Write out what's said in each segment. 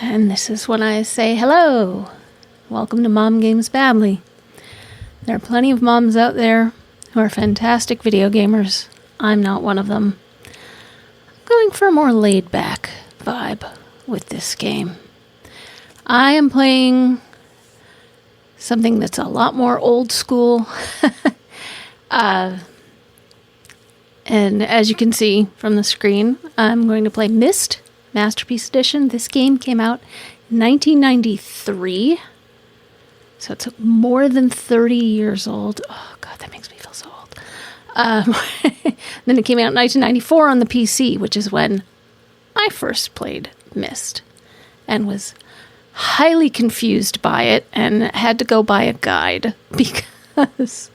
And this is when I say hello. Welcome to Mom Games Badly. There are plenty of moms out there who are fantastic video gamers. I'm not one of them. I'm going for a more laid-back vibe with this game. I am playing something that's a lot more old school. And as you can see from the screen, I'm going to play Myst Masterpiece Edition. This game came out in 1993. So it's more than 30 years old. Oh, God, that makes me feel so old. Then it came out in 1994 on the PC, which is when I first played Myst and was highly confused by it and had to go buy a guide because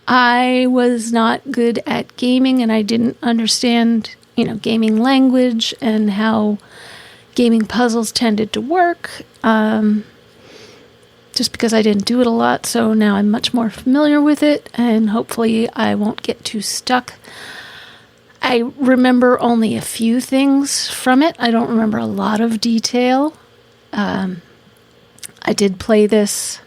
I was not good at gaming and I didn't understand, gaming language and how gaming puzzles tended to work. Just because I didn't do it a lot, so now I'm much more familiar with it, and hopefully I won't get too stuck. I remember only a few things from it. I don't remember a lot of detail. I did play this,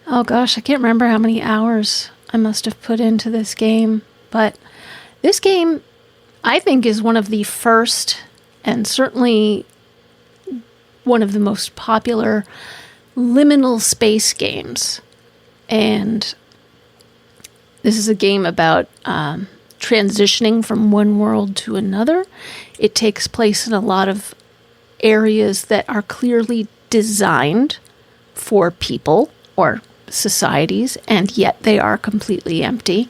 oh gosh, I can't remember how many hours I must have put into this game, but this game, I think, is one of the first, and certainly one of the most popular liminal space games. And this is a game about transitioning from one world to another. It takes place in a lot of areas that are clearly designed for people or societies, and yet they are completely empty.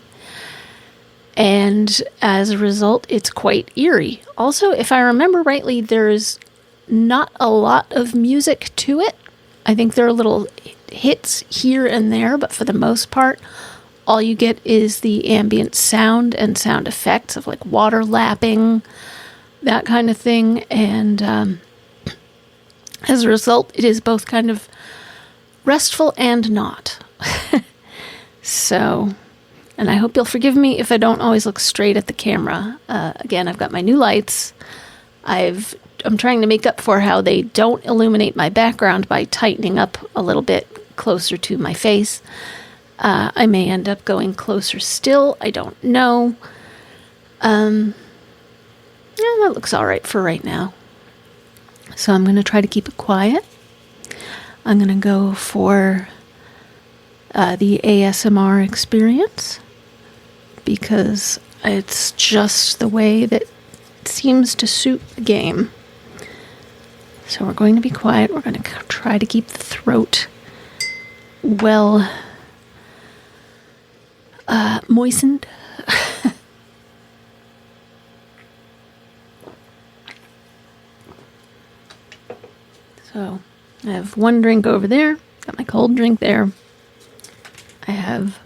And as a result, it's quite eerie. Also, if I remember rightly, there's not a lot of music to it. I think there are little hits here and there, but for the most part, all you get is the ambient sound and sound effects of like water lapping, that kind of thing. And as a result, it is both kind of restful and not. So, and I hope you'll forgive me if I don't always look straight at the camera. Again, I've got my new lights. I'm trying to make up for how they don't illuminate my background by tightening up a little bit closer to my face. I may end up going closer still. I don't know. Yeah, that looks all right for right now. So I'm going to try to keep it quiet. I'm going to go for the ASMR experience because it's just the way that it seems to suit the game. So we're going to be quiet. We're going to try to keep the throat well moistened. So I have one drink over there. Got my cold drink there. I have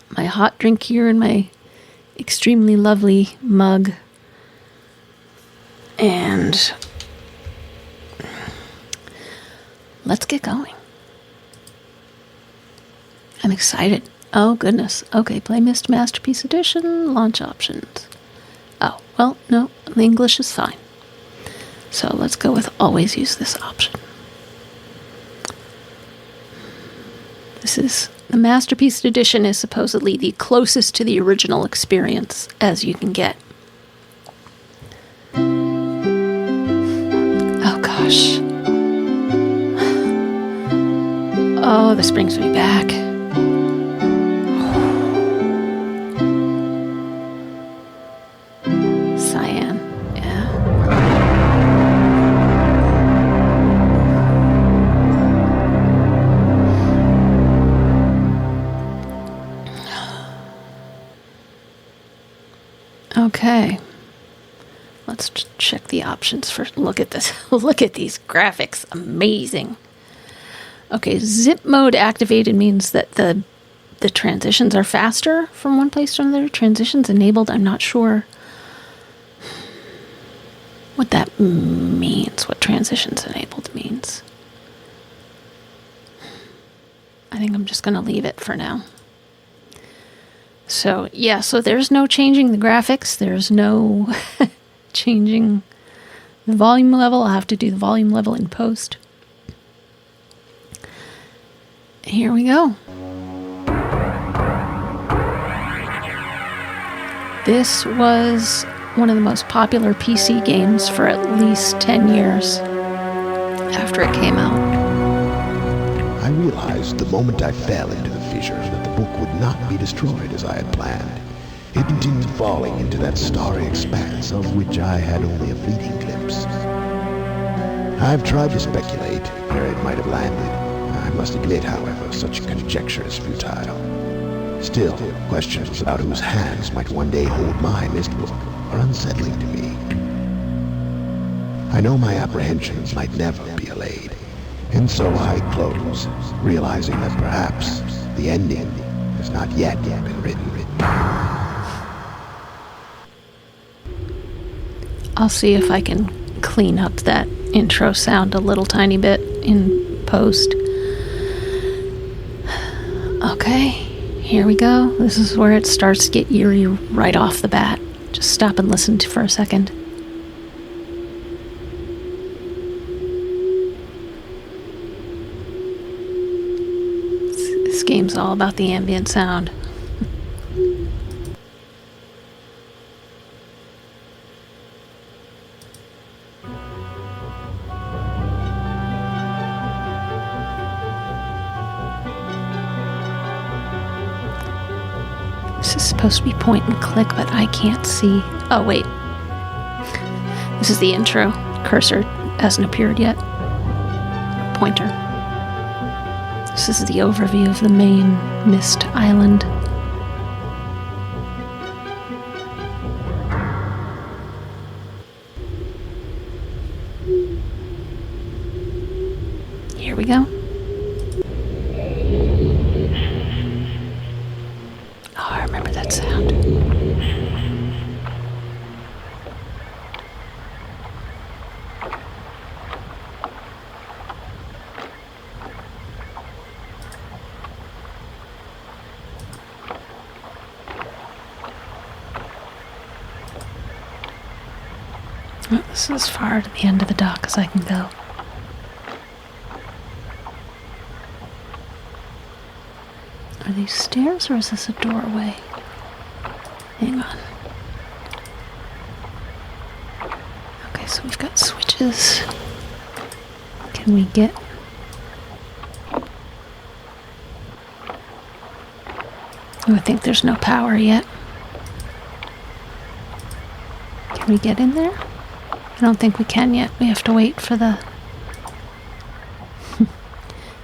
my hot drink here in my extremely lovely mug. And let's get going. I'm excited. Oh, goodness. Okay, play Myst Masterpiece Edition, launch options. Oh, well, no, the English is fine. So let's go with always use this option. The Masterpiece Edition is supposedly the closest to the original experience as you can get. Oh, gosh. Oh, this brings me back. Cyan, yeah. Okay. Let's check the options first. Look at this. Look at these graphics. Amazing. Okay, zip mode activated means that the transitions are faster from one place to another. Transitions enabled, I'm not sure what that means, what transitions enabled means. I think I'm just going to leave it for now. So, yeah, so there's no changing the graphics. There's no changing The volume level, I'll have to do the volume level in post. Here we go. This was one of the most popular PC games for at least 10 years after it came out. I realized the moment I fell into the fissure that the book would not be destroyed as I had planned. It continued falling into that starry expanse of which I had only a fleeting glimpse. I've tried to speculate where it might have landed. I must admit, however, such conjecture is futile. Still, questions about whose hands might one day hold my Myst book are unsettling to me. I know my apprehensions might never be allayed, and so I close, realizing that perhaps the ending has not yet been written. I'll see if I can clean up that intro sound a little tiny bit in post. Okay, here we go. This is where it starts to get eerie right off the bat. Just stop and listen for a second. This game's all about the ambient sound. This is supposed to be point and click, but I can't see. Oh, wait. This is the intro. Cursor hasn't appeared yet. Pointer. This is the overview of the main Myst Island. Here we go. Oh, I remember that sound. Oh, this is as far to the end of the dock as I can go. Are these stairs or is this a doorway? Hang on. Okay, so we've got switches. Can we get... Oh, I think there's no power yet. Can we get in there? I don't think we can yet. We have to wait for the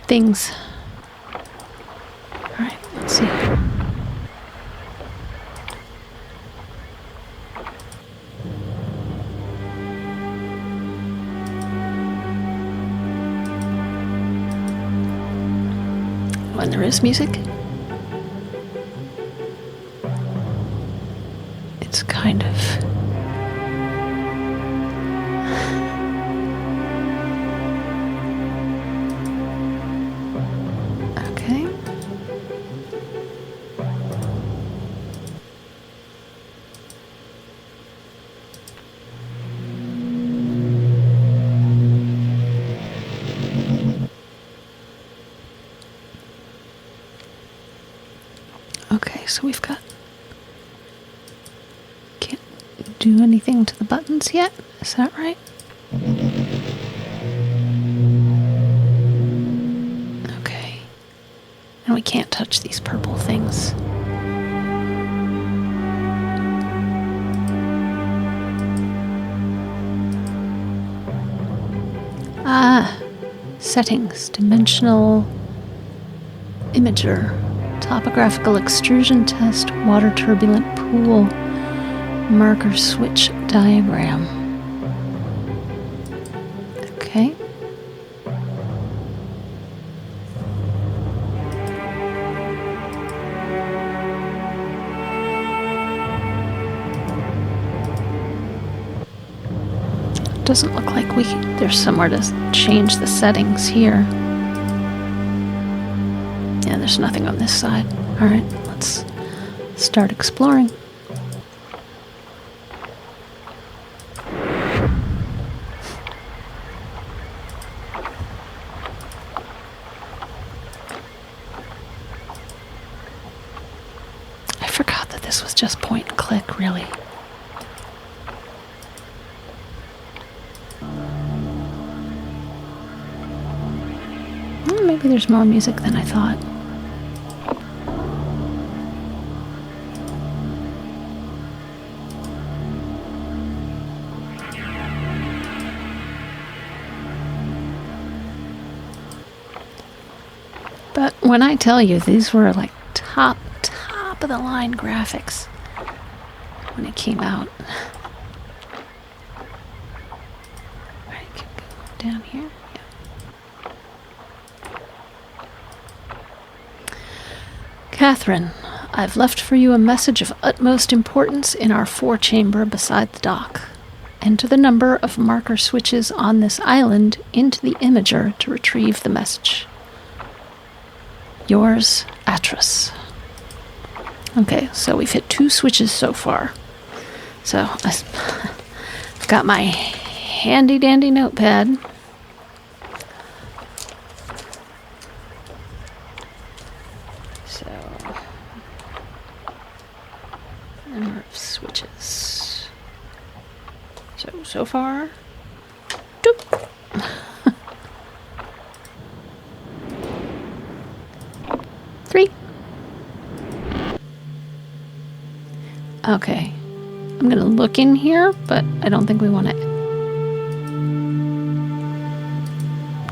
things. Alright, let's see. When there is music, it's kind of... Okay. Okay, so we've got... Can't do anything to the buttons yet? Is that right? Okay. And we can't touch these purple things. Ah! Settings. Dimensional imager. Topographical extrusion test, water turbulent pool, marker switch diagram. Okay. Doesn't look like there's somewhere to change the settings here. Yeah, there's nothing on this side. Alright, let's start exploring. this was just point and click, really. Maybe there's more music than I thought. But when I tell you, these were like top of the line graphics when it came out. Right, can go down here. Catherine, I've left for you a message of utmost importance in our forechamber beside the dock. Enter the number of marker switches on this island into the imager to retrieve the message. Yours, Atris. Okay, so we've hit 2 switches so far. So I've got my handy dandy notepad. Number of switches. So far. Doop. 3. Okay. I'm gonna look in here, but I don't think we want to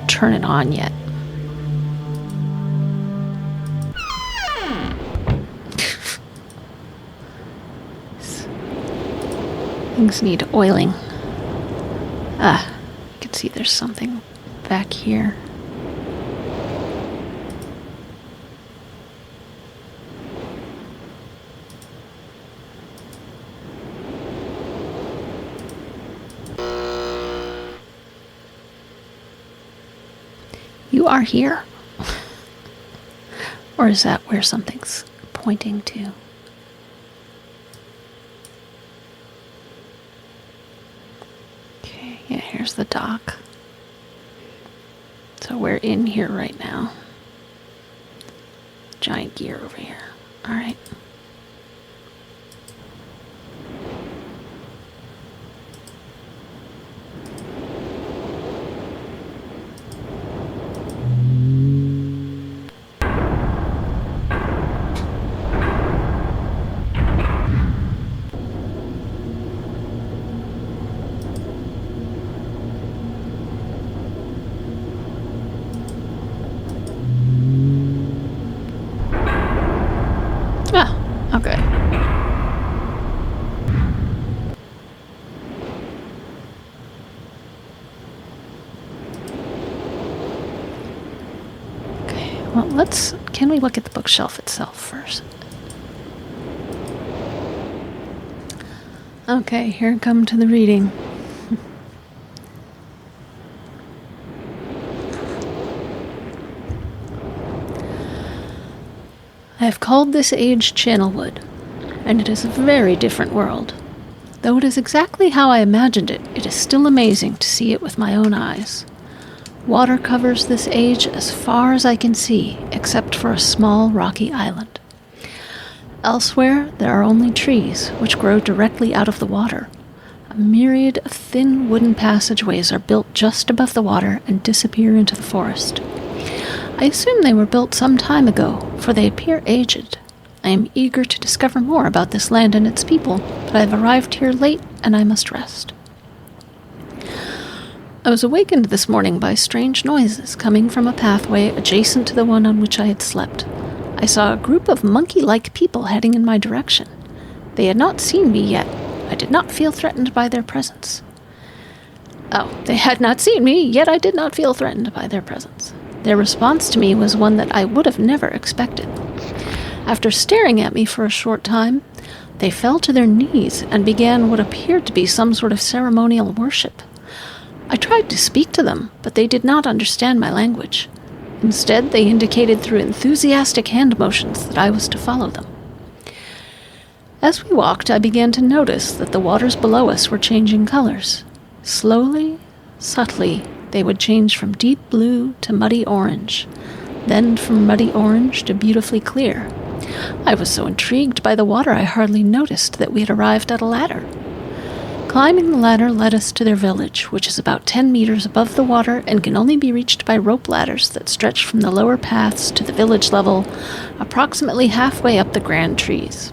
turn it on yet. Things need oiling. You can see there's something back here. You are here. Or is that where something's pointing to? Yeah, here's the dock. So we're in here right now. Giant gear over here. All right. Okay. Okay, well, can we look at the bookshelf itself first? Okay, here I come to the reading. I have called this age Channelwood, and it is a very different world. Though it is exactly how I imagined it, it is still amazing to see it with my own eyes. Water covers this age as far as I can see, except for a small rocky island. Elsewhere, there are only trees, which grow directly out of the water. A myriad of thin wooden passageways are built just above the water and disappear into the forest. I assume they were built some time ago, for they appear aged. I am eager to discover more about this land and its people, but I have arrived here late and I must rest. I was awakened this morning by strange noises coming from a pathway adjacent to the one on which I had slept. I saw a group of monkey-like people heading in my direction. They had not seen me yet. I did not feel threatened by their presence. Oh, they had not seen me, yet I did not feel threatened by their presence. Their response to me was one that I would have never expected. After staring at me for a short time, they fell to their knees and began what appeared to be some sort of ceremonial worship. I tried to speak to them, but they did not understand my language. Instead, they indicated through enthusiastic hand motions that I was to follow them. As we walked, I began to notice that the waters below us were changing colors. Slowly, subtly, they would change from deep blue to muddy orange, then from muddy orange to beautifully clear. I was so intrigued by the water I hardly noticed that we had arrived at a ladder. Climbing the ladder led us to their village, which is about 10 meters above the water and can only be reached by rope ladders that stretch from the lower paths to the village level, approximately halfway up the grand trees.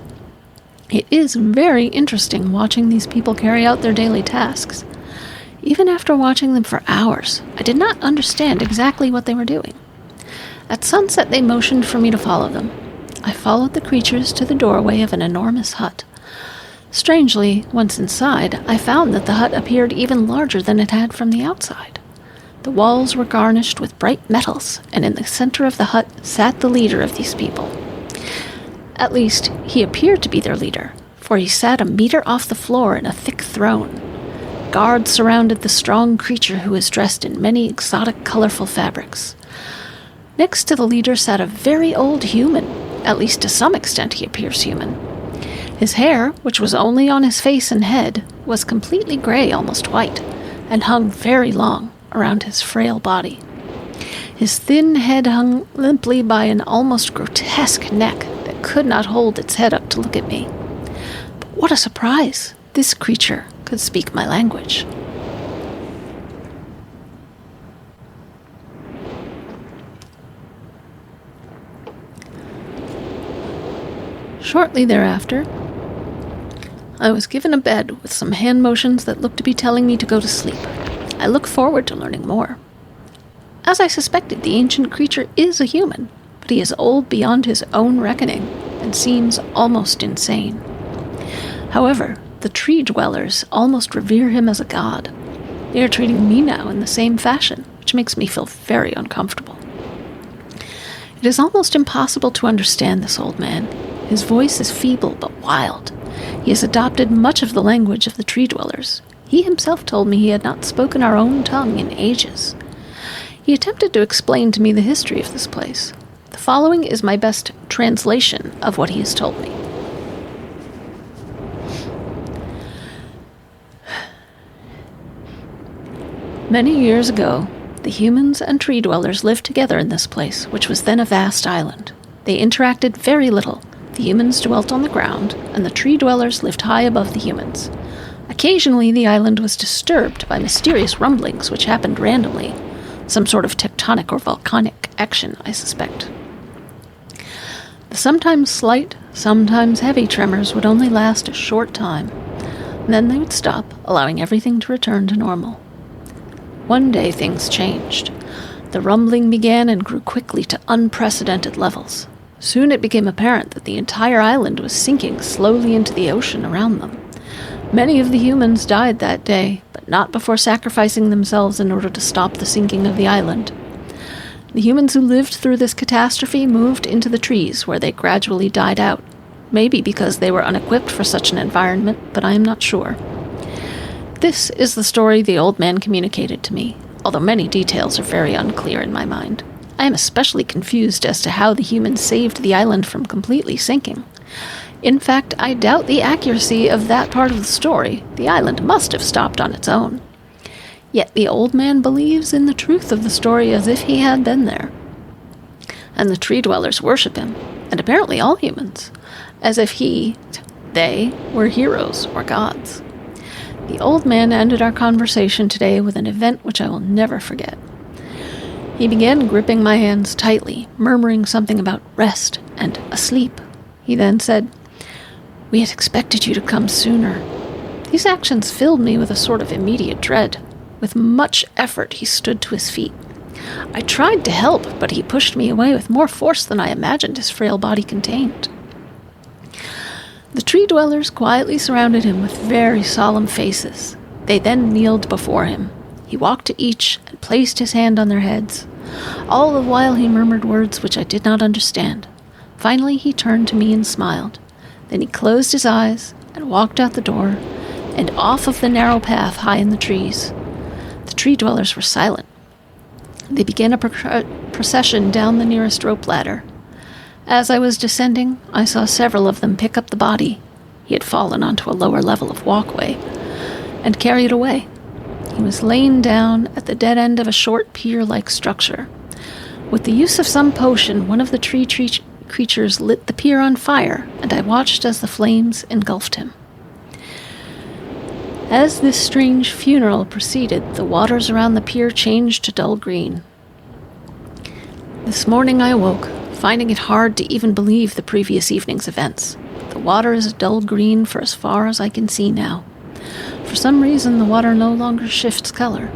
It is very interesting watching these people carry out their daily tasks. Even after watching them for hours, I did not understand exactly what they were doing. At sunset, they motioned for me to follow them. I followed the creatures to the doorway of an enormous hut. Strangely, once inside, I found that the hut appeared even larger than it had from the outside. The walls were garnished with bright metals, and in the center of the hut sat the leader of these people. At least, he appeared to be their leader, for he sat a meter off the floor in a thick throne. Guards surrounded the strong creature who was dressed in many exotic, colorful fabrics. Next to the leader sat a very old human. At least to some extent he appears human. His hair, which was only on his face and head, was completely gray, almost white, and hung very long around his frail body. His thin head hung limply by an almost grotesque neck that could not hold its head up to look at me. But what a surprise! This creature could speak my language. Shortly thereafter, I was given a bed with some hand motions that looked to be telling me to go to sleep. I look forward to learning more. As I suspected, the ancient creature is a human, but he is old beyond his own reckoning and seems almost insane. However, the tree dwellers almost revere him as a god. They are treating me now in the same fashion, which makes me feel very uncomfortable. It is almost impossible to understand this old man. His voice is feeble but wild. He has adopted much of the language of the tree dwellers. He himself told me he had not spoken our own tongue in ages. He attempted to explain to me the history of this place. The following is my best translation of what he has told me. Many years ago, the humans and tree dwellers lived together in this place, which was then a vast island. They interacted very little. The humans dwelt on the ground, and the tree dwellers lived high above the humans. Occasionally, the island was disturbed by mysterious rumblings which happened randomly. Some sort of tectonic or volcanic action, I suspect. The sometimes slight, sometimes heavy tremors would only last a short time. Then they would stop, allowing everything to return to normal. One day things changed. The rumbling began and grew quickly to unprecedented levels. Soon it became apparent that the entire island was sinking slowly into the ocean around them. Many of the humans died that day, but not before sacrificing themselves in order to stop the sinking of the island. The humans who lived through this catastrophe moved into the trees, where they gradually died out. Maybe because they were unequipped for such an environment, but I am not sure. This is the story the old man communicated to me, although many details are very unclear in my mind. I am especially confused as to how the humans saved the island from completely sinking. In fact, I doubt the accuracy of that part of the story. The island must have stopped on its own. Yet the old man believes in the truth of the story as if he had been there. And the tree dwellers worship him, and apparently all humans, as if they were heroes or gods. The old man ended our conversation today with an event which I will never forget. He began gripping my hands tightly, murmuring something about rest and asleep. He then said, "We had expected you to come sooner." These actions filled me with a sort of immediate dread. With much effort, he stood to his feet. I tried to help, but he pushed me away with more force than I imagined his frail body contained. The tree dwellers quietly surrounded him with very solemn faces. They then kneeled before him. He walked to each and placed his hand on their heads. All the while he murmured words which I did not understand. Finally he turned to me and smiled. Then he closed his eyes and walked out the door and off of the narrow path high in the trees. The tree dwellers were silent. They began a procession down the nearest rope ladder. As I was descending, I saw several of them pick up the body. He had fallen onto a lower level of walkway and carry it away. He was laying down at the dead end of a short pier-like structure. With the use of some potion, one of the tree creatures lit the pier on fire, and I watched as the flames engulfed him. As this strange funeral proceeded, the waters around the pier changed to dull green. This morning I awoke, finding it hard to even believe the previous evening's events. The water is a dull green for as far as I can see now. For some reason, the water no longer shifts color.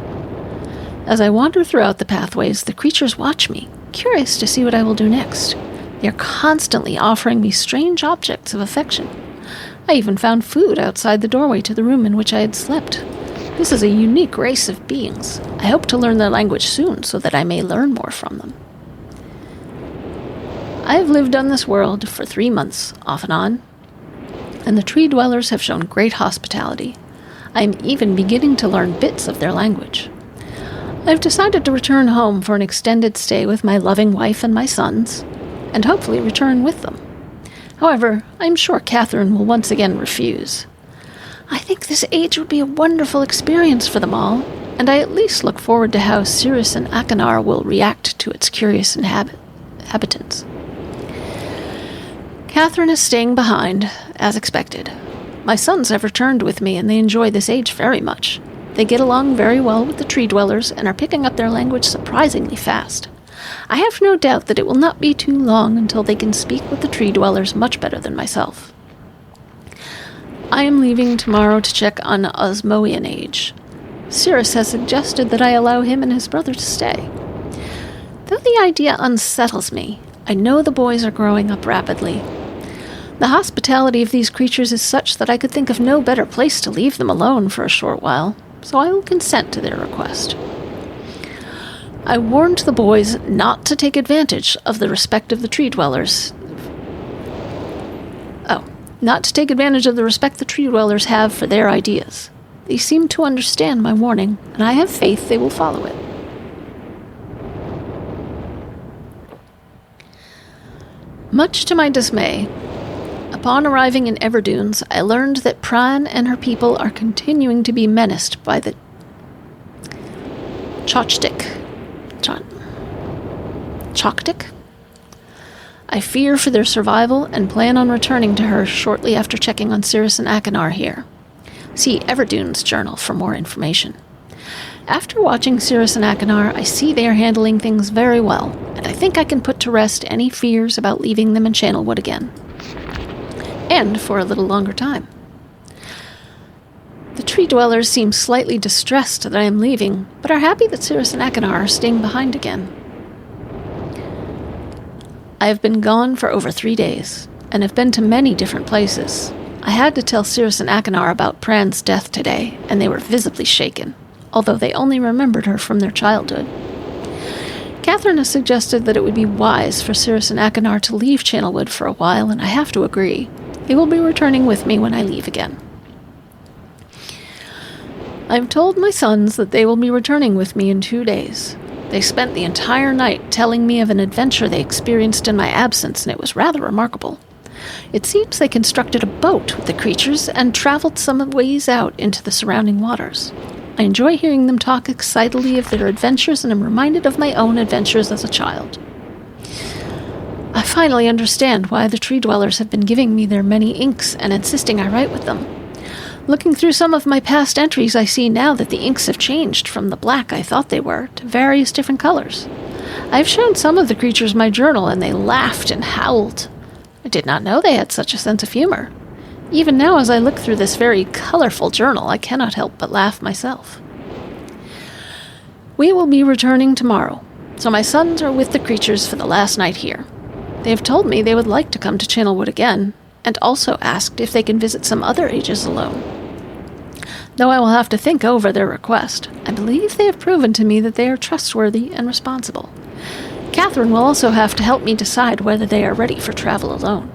As I wander throughout the pathways, the creatures watch me, curious to see what I will do next. They are constantly offering me strange objects of affection. I even found food outside the doorway to the room in which I had slept. This is a unique race of beings. I hope to learn their language soon so that I may learn more from them. I have lived on this world for 3 months, off and on, and the tree dwellers have shown great hospitality. I am even beginning to learn bits of their language. I have decided to return home for an extended stay with my loving wife and my sons, and hopefully return with them. However, I am sure Catherine will once again refuse. I think this age would be a wonderful experience for them all, and I at least look forward to how Cirrus and Achenar will react to its curious inhabitants. Catherine is staying behind, as expected. My sons have returned with me, and they enjoy this age very much. They get along very well with the tree dwellers and are picking up their language surprisingly fast. I have no doubt that it will not be too long until they can speak with the tree dwellers much better than myself. I am leaving tomorrow to check on Osmoian age. Cirrus has suggested that I allow him and his brother to stay. Though the idea unsettles me, I know the boys are growing up rapidly. The hospitality of these creatures is such that I could think of no better place to leave them alone for a short while, so I will consent to their request. I warned the boys not to take advantage of the respect of the tree dwellers. Not to take advantage of the respect the tree dwellers have for their ideas. They seem to understand my warning, and I have faith they will follow it. Much to my dismay, upon arriving in Everdunes, I learned that Pran and her people are continuing to be menaced by the Choktik. I fear for their survival and plan on returning to her shortly after checking on Cirrus and Achenar here. See Everdunes Journal for more information. After watching Cirrus and Achenar, I see they are handling things very well, and I think I can put to rest any fears about leaving them in Channelwood again. And for a little longer time. The tree dwellers seem slightly distressed that I am leaving, but are happy that Cirrus and Achenar are staying behind again. I have been gone for over 3 days, and have been to many different places. I had to tell Cirrus and Achenar about Pran's death today, and they were visibly shaken, although they only remembered her from their childhood. Catherine has suggested that it would be wise for Cirrus and Achenar to leave Channelwood for a while, and I have to agree. They will be returning with me when I leave again. I've told my sons that they will be returning with me in 2 days. They spent the entire night telling me of an adventure they experienced in my absence, and it was rather remarkable. It seems they constructed a boat with the creatures and traveled some ways out into the surrounding waters. I enjoy hearing them talk excitedly of their adventures, and am reminded of my own adventures as a child. I finally understand why the tree dwellers have been giving me their many inks and insisting I write with them. Looking through some of my past entries, I see now that the inks have changed from the black I thought they were to various different colors. I've shown some of the creatures my journal, and they laughed and howled. I did not know they had such a sense of humor. Even now, as I look through this very colorful journal, I cannot help but laugh myself. We will be returning tomorrow, so my sons are with the creatures for the last night here. They have told me they would like to come to Channelwood again, and also asked if they can visit some other ages alone. Though I will have to think over their request, I believe they have proven to me that they are trustworthy and responsible. Catherine will also have to help me decide whether they are ready for travel alone.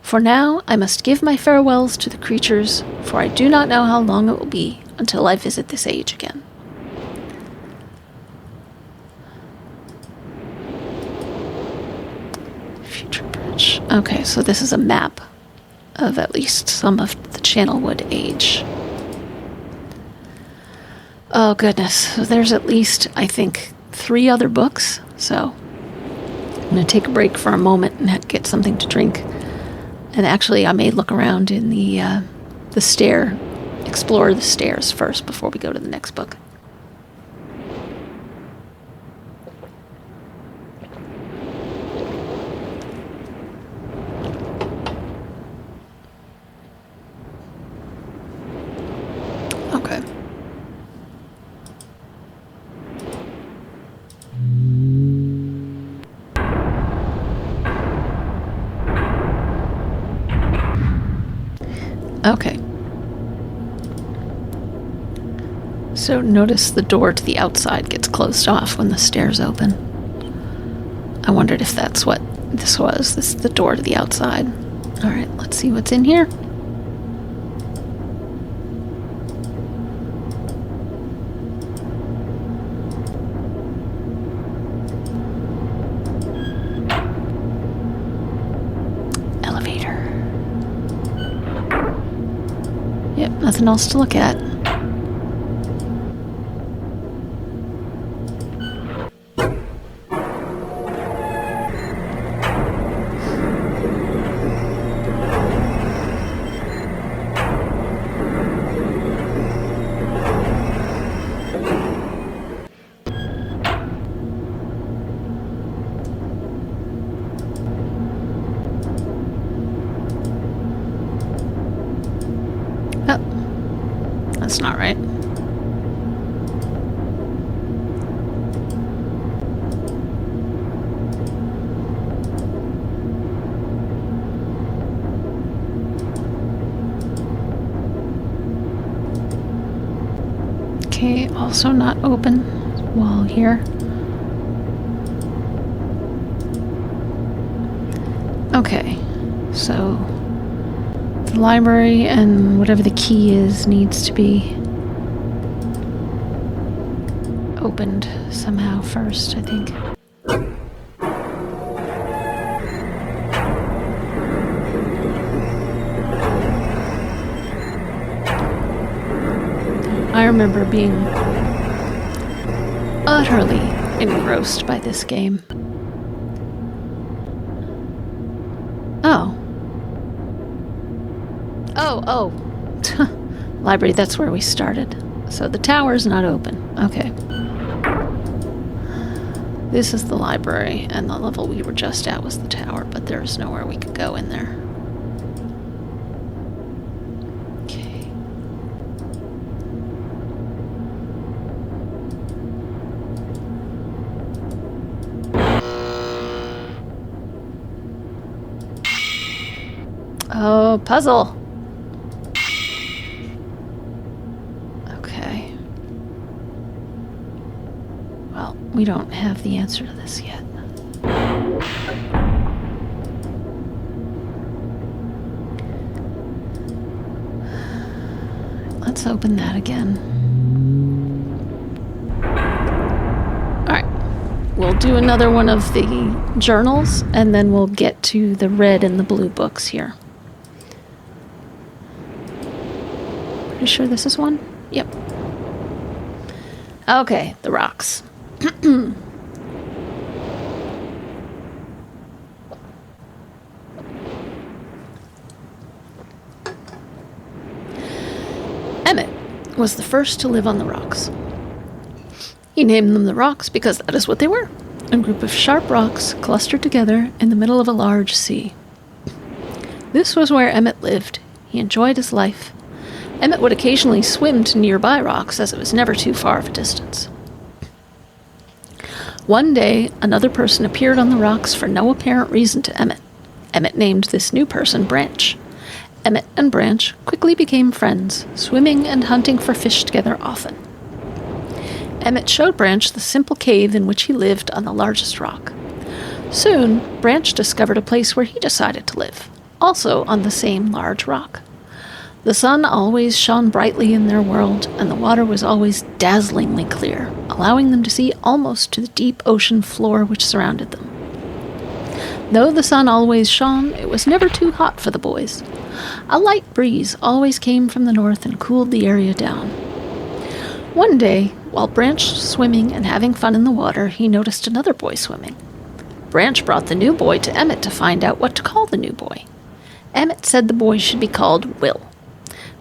For now, I must give my farewells to the creatures, for I do not know how long it will be until I visit this age again. Future Bridge. Okay, so this is a map of at least some of the Channelwood age. Oh goodness, there's at least, I think, 3 other books, so I'm going to take a break for a moment and get something to drink. And actually, I may look around in explore the stairs first before we go to the next book. Okay. Okay. So notice the door to the outside gets closed off when the stairs open. I wondered if that's what this was. This is the door to the outside. Alright, let's see what's in here. Elevator. Yep, nothing else to look at. That's not right. Okay, also not open. Wall here. Okay, so the library and whatever the key is needs to be opened somehow first, I think. I remember being utterly engrossed by this game. Oh. Library, that's where we started. So the tower's not open. Okay. This is the library, and the level we were just at was the tower, but there's nowhere we could go in there. Okay. Oh, puzzle. Okay. Well, we don't have the answer to this yet. Let's open that again. Alright. We'll do another one of the journals, and then we'll get to the red and the blue books here. Pretty sure this is one? Yep. Okay, the rocks. Emmett was the first to live on the rocks. He named them the rocks because that is what they were. A group of sharp rocks clustered together in the middle of a large sea. This was where Emmett lived. He enjoyed his life. Emmett would occasionally swim to nearby rocks, as it was never too far of a distance. One day, another person appeared on the rocks for no apparent reason to Emmett. Emmett named this new person Branch. Emmett and Branch quickly became friends, swimming and hunting for fish together often. Emmett showed Branch the simple cave in which he lived on the largest rock. Soon, Branch discovered a place where he decided to live, also on the same large rock. The sun always shone brightly in their world, and the water was always dazzlingly clear, allowing them to see almost to the deep ocean floor which surrounded them. Though the sun always shone, it was never too hot for the boys. A light breeze always came from the north and cooled the area down. One day, while Branch was swimming and having fun in the water, he noticed another boy swimming. Branch brought the new boy to Emmett to find out what to call the new boy. Emmett said the boy should be called Will.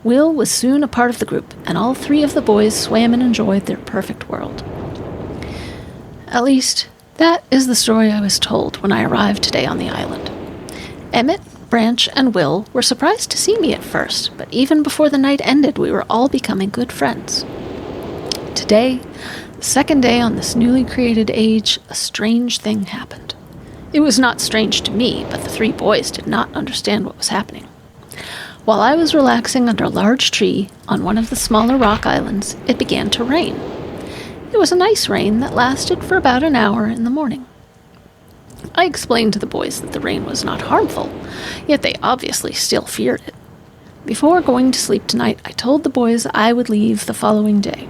Will was soon a part of the group, and all three of the boys swam and enjoyed their perfect world. At least, that is the story I was told when I arrived today on the island. Emmett, Branch, and Will were surprised to see me at first, but even before the night ended, we were all becoming good friends. Today, the second day on this newly created age, a strange thing happened. It was not strange to me, but the three boys did not understand what was happening. While I was relaxing under a large tree on one of the smaller rock islands, it began to rain. It was a nice rain that lasted for about an hour in the morning. I explained to the boys that the rain was not harmful, yet they obviously still feared it. Before going to sleep tonight, I told the boys I would leave the following day.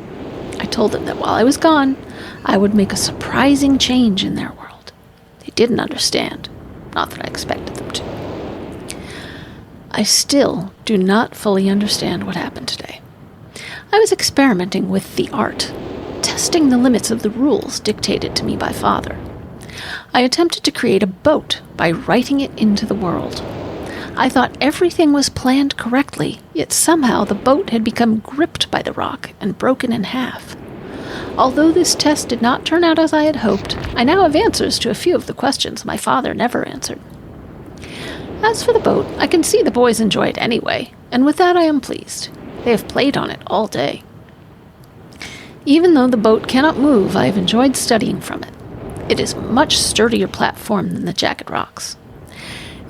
I told them that while I was gone, I would make a surprising change in their world. They didn't understand, not that I expected them to. I still do not fully understand what happened today. I was experimenting with the art, testing the limits of the rules dictated to me by Father. I attempted to create a boat by writing it into the world. I thought everything was planned correctly, yet somehow the boat had become gripped by the rock and broken in half. Although this test did not turn out as I had hoped, I now have answers to a few of the questions my father never answered. As for the boat, I can see the boys enjoy it anyway, and with that I am pleased. They have played on it all day. Even though the boat cannot move, I have enjoyed studying from it. It is a much sturdier platform than the jagged rocks.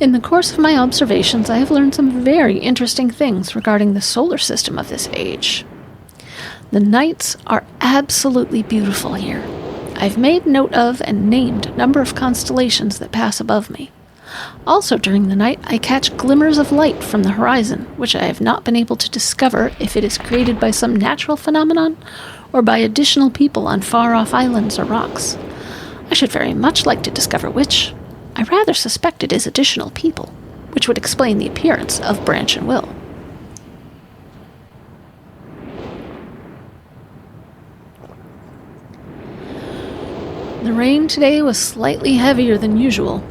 In the course of my observations, I have learned some very interesting things regarding the solar system of this age. The nights are absolutely beautiful here. I've made note of and named a number of constellations that pass above me. Also during the night, I catch glimmers of light from the horizon, which I have not been able to discover if it is created by some natural phenomenon or by additional people on far-off islands or rocks. I should very much like to discover which. I rather suspect it is additional people, which would explain the appearance of Branch and Will. The rain today was slightly heavier than usual.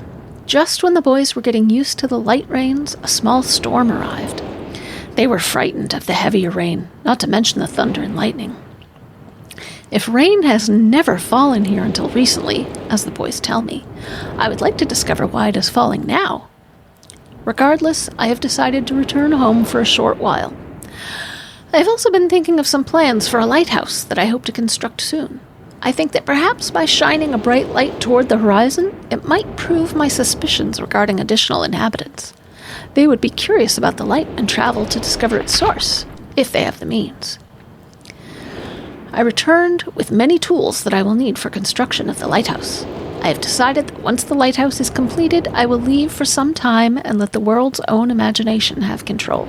Just when the boys were getting used to the light rains, a small storm arrived. They were frightened of the heavier rain, not to mention the thunder and lightning. If rain has never fallen here until recently, as the boys tell me, I would like to discover why it is falling now. Regardless, I have decided to return home for a short while. I have also been thinking of some plans for a lighthouse that I hope to construct soon. I think that perhaps by shining a bright light toward the horizon, it might prove my suspicions regarding additional inhabitants. They would be curious about the light and travel to discover its source, if they have the means. I returned with many tools that I will need for construction of the lighthouse. I have decided that once the lighthouse is completed, I will leave for some time and let the world's own imagination have control.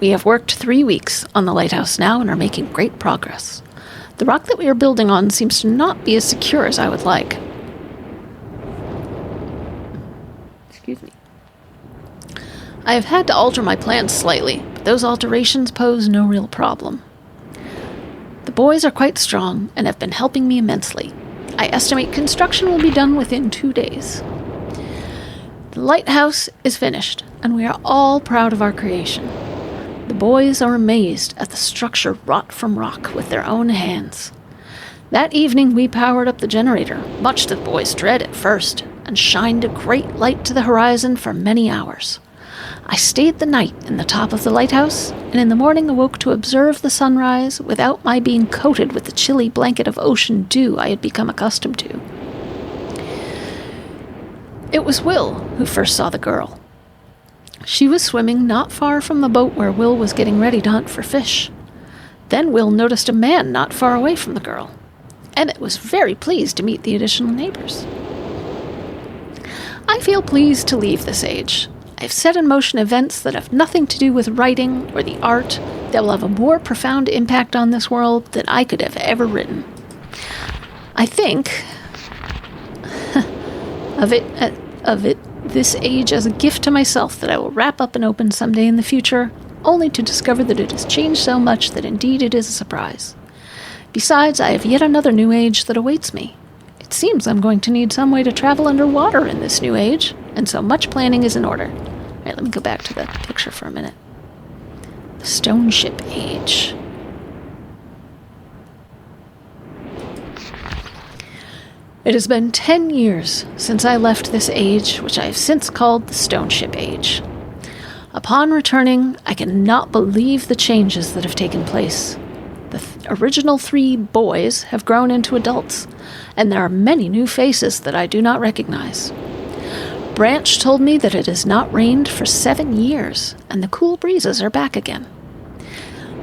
We have worked 3 weeks on the lighthouse now and are making great progress. The rock that we are building on seems to not be as secure as I would like. Excuse me. I have had to alter my plans slightly, but those alterations pose no real problem. The boys are quite strong and have been helping me immensely. I estimate construction will be done within 2 days. The lighthouse is finished, and we are all proud of our creation. The boys are amazed at the structure wrought from rock with their own hands. That evening we powered up the generator, much to the boys' dread at first, and shined a great light to the horizon for many hours. I stayed the night in the top of the lighthouse, and in the morning awoke to observe the sunrise without my being coated with the chilly blanket of ocean dew I had become accustomed to. It was Will who first saw the girl. She was swimming not far from the boat where Will was getting ready to hunt for fish. Then Will noticed a man not far away from the girl. Emmett was very pleased to meet the additional neighbors. I feel pleased to leave this age. I've set in motion events that have nothing to do with writing or the art that will have a more profound impact on this world than I could have ever written. I think of it this age as a gift to myself that I will wrap up and open someday in the future, only to discover that it has changed so much that indeed it is a surprise. Besides, I have yet another new age that awaits me. It seems I'm going to need some way to travel underwater in this new age, and so much planning is in order. All right, let me go back to the picture for a minute. The Stone Ship Age. It has been 10 years since I left this age, which I have since called the Stone Ship Age. Upon returning, I cannot believe the changes that have taken place. The original 3 boys have grown into adults, and there are many new faces that I do not recognize. Branch told me that it has not rained for 7 years, and the cool breezes are back again.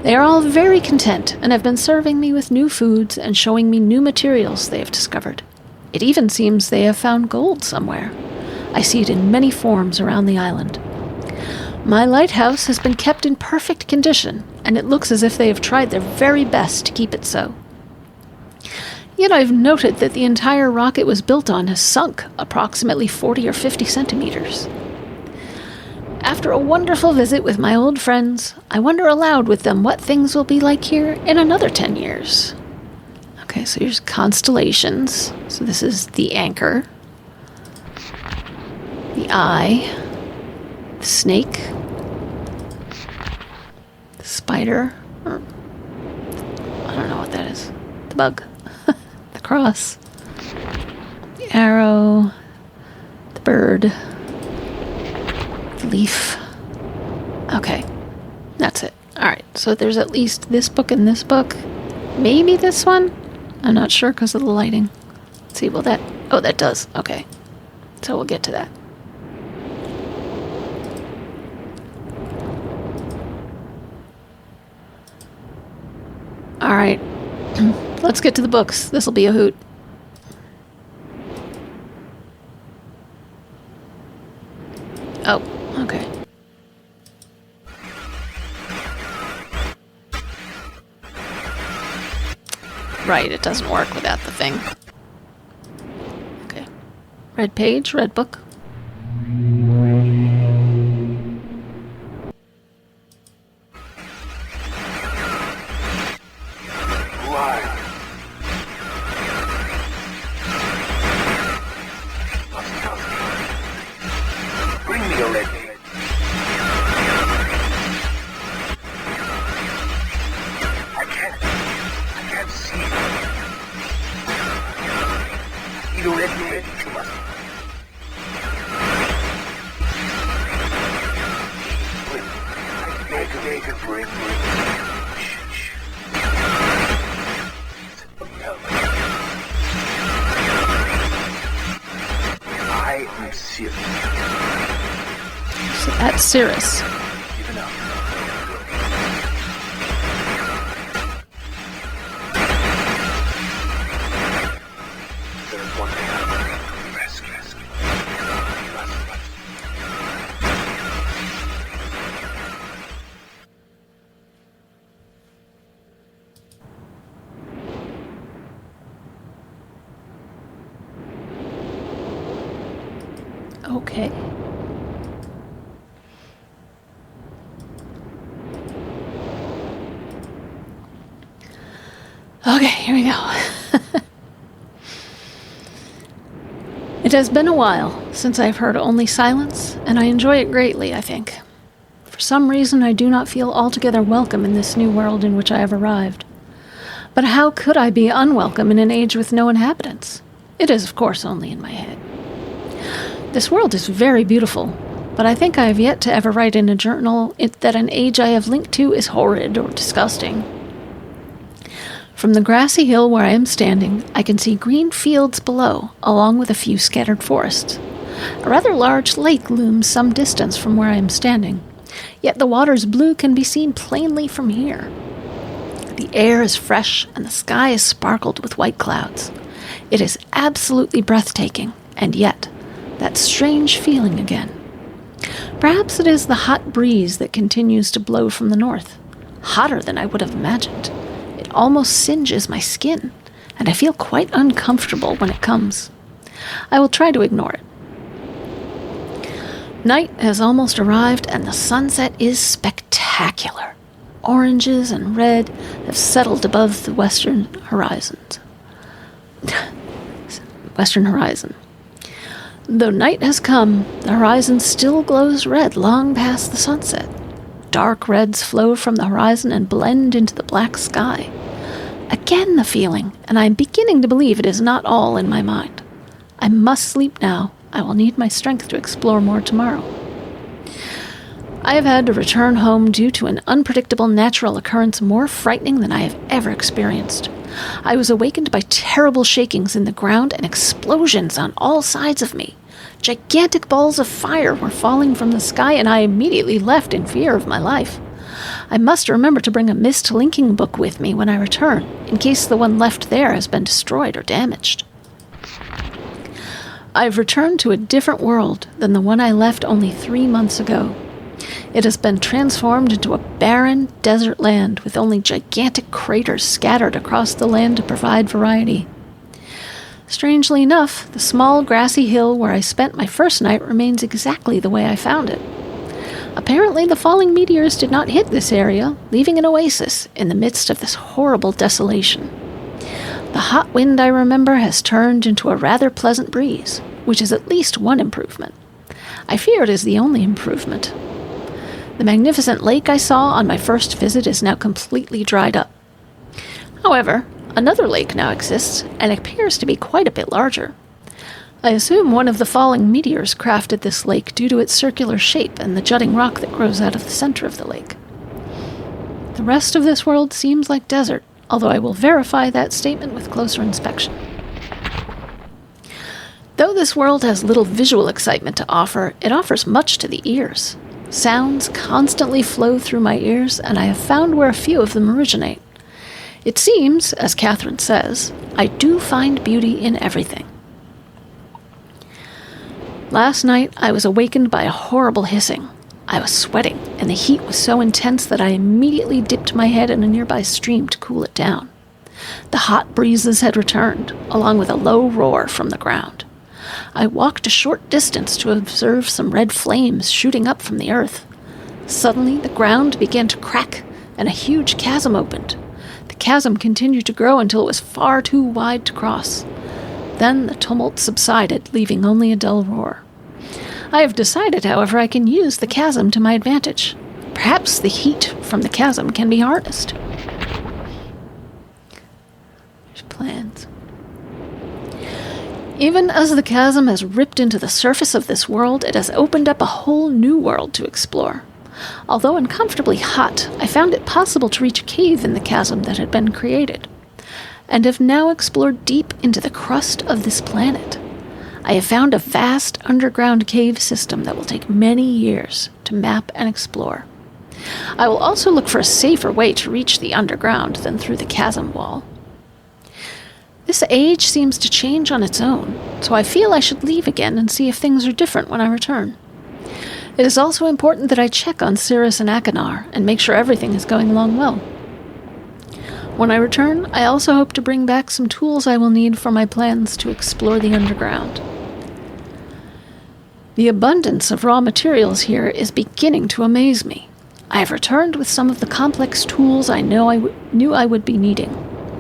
They are all very content, and have been serving me with new foods and showing me new materials they have discovered. It even seems they have found gold somewhere. I see it in many forms around the island. My lighthouse has been kept in perfect condition, and it looks as if they have tried their very best to keep it so. Yet I've noted that the entire rock it was built on has sunk approximately 40 or 50 centimeters. After a wonderful visit with my old friends, I wonder aloud with them what things will be like here in another 10 years. Okay, so here's constellations. So this is the anchor, the eye, the snake, the spider, or I don't know what that is, the bug, the cross, the arrow, the bird, the leaf. Okay, that's it. Alright, so there's at least this book and this book. Maybe this one? I'm not sure because of the lighting. Let's see, will that... Oh, that does. Okay. So we'll get to that. Alright. Let's get to the books. This'll be a hoot. Oh, okay. Right, it doesn't work without the thing. Okay. Red page, red book. Bring me a red page. I can't see. You red page, you must. Make a bring. I am serious. So that's Cirrus. Even up. There's one thing I must rescue. Okay. Okay, here we go. It has been a while since I've heard only silence, and I enjoy it greatly, I think. For some reason, I do not feel altogether welcome in this new world in which I have arrived. But how could I be unwelcome in an age with no inhabitants? It is, of course, only in my head. This world is very beautiful, but I think I have yet to ever write in a journal that an age I have linked to is horrid or disgusting. From the grassy hill where I am standing, I can see green fields below, along with a few scattered forests. A rather large lake looms some distance from where I am standing, yet the water's blue can be seen plainly from here. The air is fresh, and the sky is sparkled with white clouds. It is absolutely breathtaking, and yet, that strange feeling again. Perhaps it is the hot breeze that continues to blow from the north, hotter than I would have imagined. It almost singes my skin, and I feel quite uncomfortable when it comes. I will try to ignore it. Night has almost arrived, and the sunset is spectacular. Oranges and red have settled above the western horizons. western horizon. Though night has come, the horizon still glows red long past the sunset. Dark reds flow from the horizon and blend into the black sky. Again the feeling, and I am beginning to believe it is not all in my mind. I must sleep now. I will need my strength to explore more tomorrow. I have had to return home due to an unpredictable natural occurrence more frightening than I have ever experienced. I was awakened by terrible shakings in the ground and explosions on all sides of me. Gigantic balls of fire were falling from the sky, and I immediately left in fear of my life. I must remember to bring a Myst linking book with me when I return, in case the one left there has been destroyed or damaged. I've returned to a different world than the one I left only 3 months ago. It has been transformed into a barren desert land with only gigantic craters scattered across the land to provide variety. Strangely enough, the small grassy hill where I spent my first night remains exactly the way I found it. Apparently, the falling meteors did not hit this area, leaving an oasis in the midst of this horrible desolation. The hot wind I remember has turned into a rather pleasant breeze, which is at least one improvement. I fear it is the only improvement. The magnificent lake I saw on my first visit is now completely dried up. However, another lake now exists, and appears to be quite a bit larger. I assume one of the falling meteors crafted this lake due to its circular shape and the jutting rock that grows out of the center of the lake. The rest of this world seems like desert, although I will verify that statement with closer inspection. Though this world has little visual excitement to offer, it offers much to the ears. Sounds constantly flow through my ears, and I have found where a few of them originate. It seems, as Catherine says, I do find beauty in everything. Last night, I was awakened by a horrible hissing. I was sweating, and the heat was so intense that I immediately dipped my head in a nearby stream to cool it down. The hot breezes had returned, along with a low roar from the ground. I walked a short distance to observe some red flames shooting up from the earth. Suddenly, the ground began to crack, and a huge chasm opened. The chasm continued to grow until it was far too wide to cross. Then the tumult subsided, leaving only a dull roar. I have decided, however, I can use the chasm to my advantage. Perhaps the heat from the chasm can be harnessed. There's plans. Even as the chasm has ripped into the surface of this world, it has opened up a whole new world to explore. Although uncomfortably hot, I found it possible to reach a cave in the chasm that had been created, and have now explored deep into the crust of this planet. I have found a vast underground cave system that will take many years to map and explore. I will also look for a safer way to reach the underground than through the chasm wall. This age seems to change on its own, so I feel I should leave again and see if things are different when I return. It is also important that I check on Cirrus and Achenar and make sure everything is going along well. When I return, I also hope to bring back some tools I will need for my plans to explore the underground. The abundance of raw materials here is beginning to amaze me. I have returned with some of the complex tools I knew I would be needing.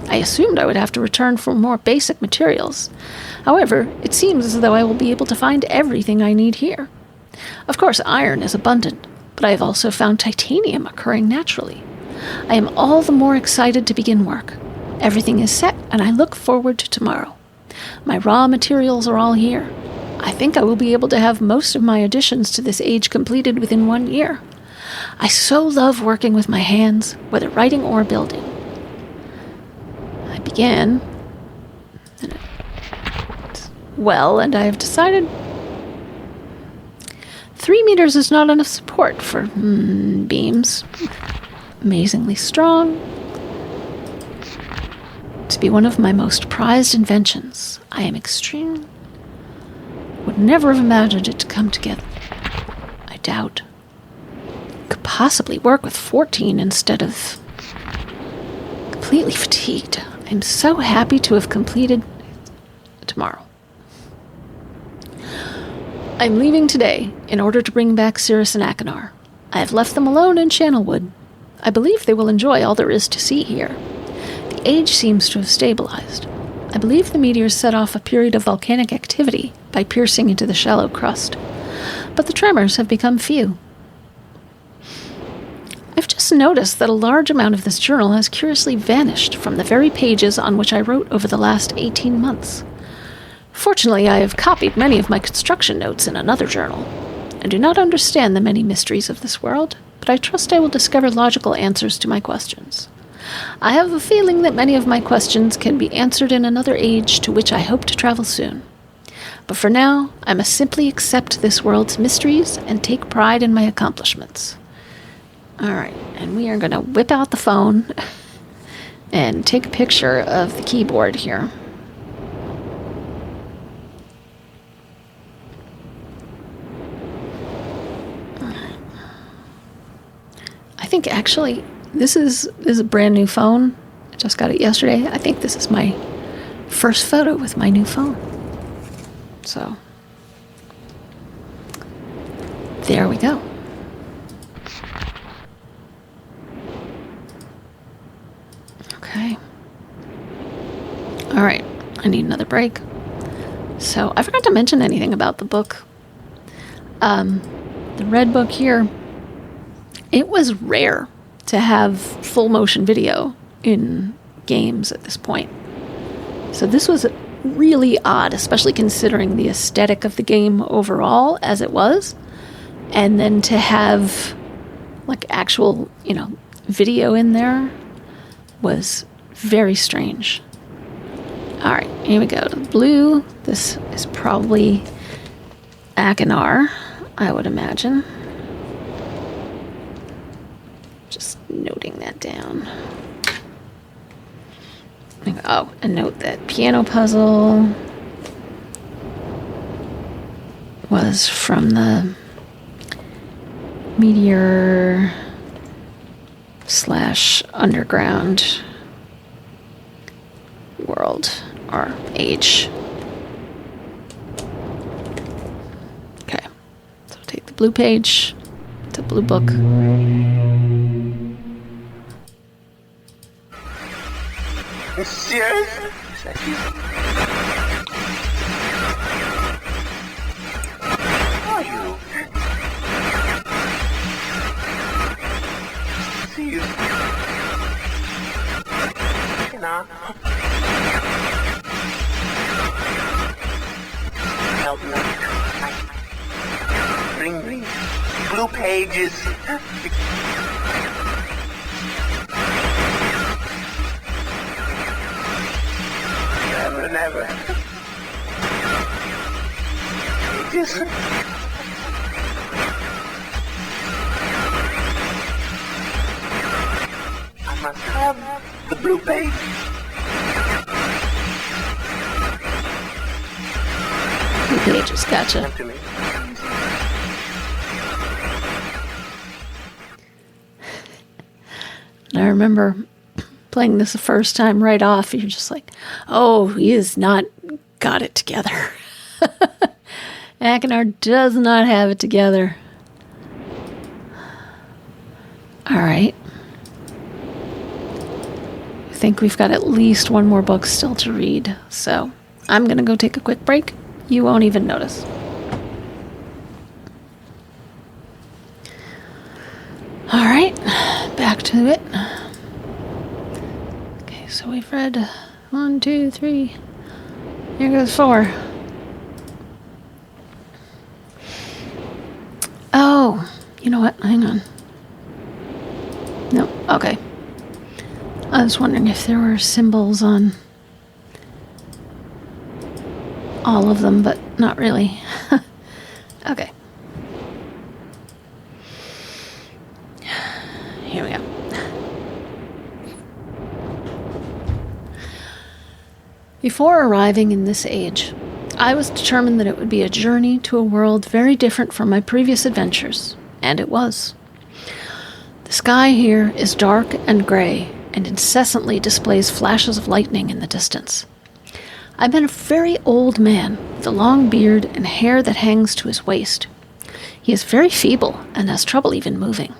I assumed I would have to return for more basic materials. However, it seems as though I will be able to find everything I need here. Of course, iron is abundant, but I have also found titanium occurring naturally. I am all the more excited to begin work. Everything is set, and I look forward to tomorrow. My raw materials are all here. I think I will be able to have most of my additions to this age completed within 1 year. I so love working with my hands, whether writing or building. I began well, and I have decided 3 meters is not enough support for beams. Amazingly strong. To be one of my most prized inventions, I am extreme. Would never have imagined it to come together. I doubt. Could possibly work with 14 instead of completely fatigued. I'm so happy to have completed tomorrow. I'm leaving today in order to bring back Cirrus and Achenar. I have left them alone in Channelwood. I believe they will enjoy all there is to see here. The age seems to have stabilized. I believe the meteors set off a period of volcanic activity by piercing into the shallow crust, but the tremors have become few. I've just noticed that a large amount of this journal has curiously vanished from the very pages on which I wrote over the last 18 months. Fortunately, I have copied many of my construction notes in another journal. I do not understand the many mysteries of this world, but I trust I will discover logical answers to my questions. I have a feeling that many of my questions can be answered in another age to which I hope to travel soon. But for now, I must simply accept this world's mysteries and take pride in my accomplishments. All right, and we are going to whip out the phone and take a picture of the keyboard here. I think actually this is a brand new phone. I just got it yesterday. I think this is my first photo with my new phone. So there we go. Okay. All right. I need another break. So I forgot to mention anything about the book. The red book here. It was rare to have full motion video in games at this point. So this was really odd, especially considering the aesthetic of the game overall as it was. And then to have like actual, video in there was very strange. All right, here we go. The blue, this is probably Akinar, I would imagine. Just noting that down. Oh, and note that piano puzzle was from the meteor / underground world or age. Okay, so take the blue page, the blue book. Serious? Are you? See you. Help me. Bring blue pages. Never. Just I must have the blue page. Blue pages, gotcha. Come to me. I remember playing this the first time right off, you're just like, oh, he has not got it together. Akinar does not have it together. All right. I think we've got at least one more book still to read, so I'm going to go take a quick break. You won't even notice. All right, back to it. So we've read 1, 2, 3. Here goes 4. Oh, you know what? Hang on. No, okay. I was wondering if there were symbols on all of them, but not really. Okay. Here we go. Before arriving in this age, I was determined that it would be a journey to a world very different from my previous adventures, and it was. The sky here is dark and gray, and incessantly displays flashes of lightning in the distance. I met a very old man with a long beard and hair that hangs to his waist. He is very feeble and has trouble even moving.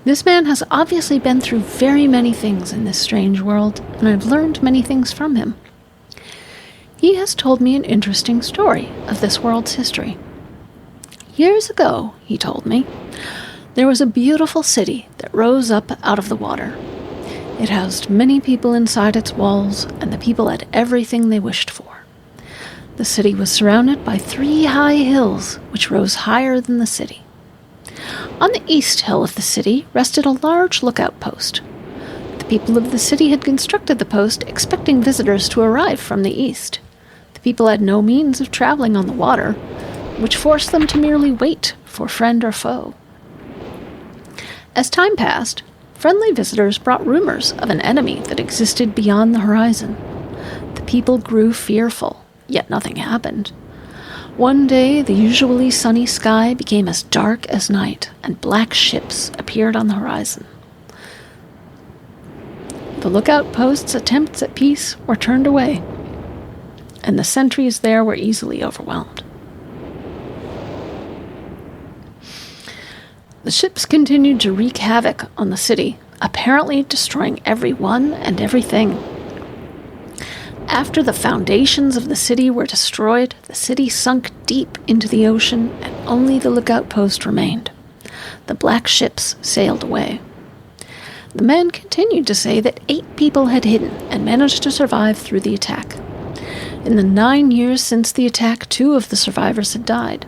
This man has obviously been through very many things in this strange world, and I've learned many things from him. He has told me an interesting story of this world's history. Years ago, he told me, there was a beautiful city that rose up out of the water. It housed many people inside its walls, and the people had everything they wished for. The city was surrounded by 3 high hills, which rose higher than the city. On the east hill of the city rested a large lookout post. The people of the city had constructed the post expecting visitors to arrive from the east. The people had no means of traveling on the water, which forced them to merely wait for friend or foe. As time passed, friendly visitors brought rumors of an enemy that existed beyond the horizon. The people grew fearful, yet nothing happened. One day, the usually sunny sky became as dark as night, and black ships appeared on the horizon. The lookout post's attempts at peace were turned away, and the sentries there were easily overwhelmed. The ships continued to wreak havoc on the city, apparently destroying everyone and everything. After the foundations of the city were destroyed, the city sunk deep into the ocean, and only the lookout post remained. The black ships sailed away. The men continued to say that 8 people had hidden and managed to survive through the attack. In the 9 years since the attack, 2 of the survivors had died.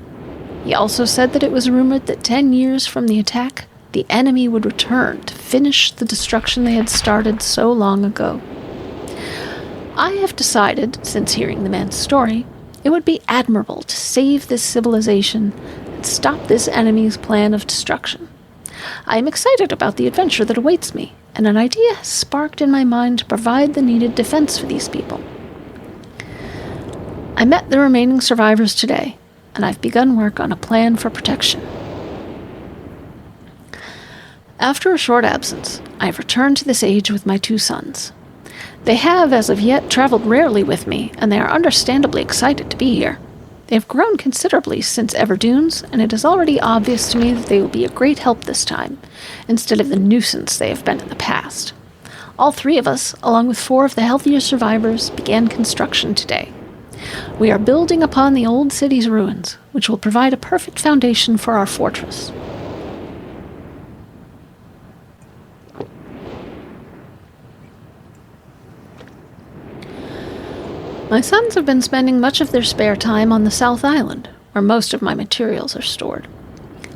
He also said that it was rumored that 10 years from the attack, the enemy would return to finish the destruction they had started so long ago. I have decided, since hearing the man's story, it would be admirable to save this civilization and stop this enemy's plan of destruction. I am excited about the adventure that awaits me, and an idea has sparked in my mind to provide the needed defense for these people. I met the remaining survivors today, and I've begun work on a plan for protection. After a short absence, I have returned to this age with my 2 sons. They have, as of yet, traveled rarely with me, and they are understandably excited to be here. They have grown considerably since Everdunes, and it is already obvious to me that they will be a great help this time, instead of the nuisance they have been in the past. All 3 of us, along with 4 of the healthier survivors, began construction today. We are building upon the old city's ruins, which will provide a perfect foundation for our fortress. My sons have been spending much of their spare time on the South Island, where most of my materials are stored.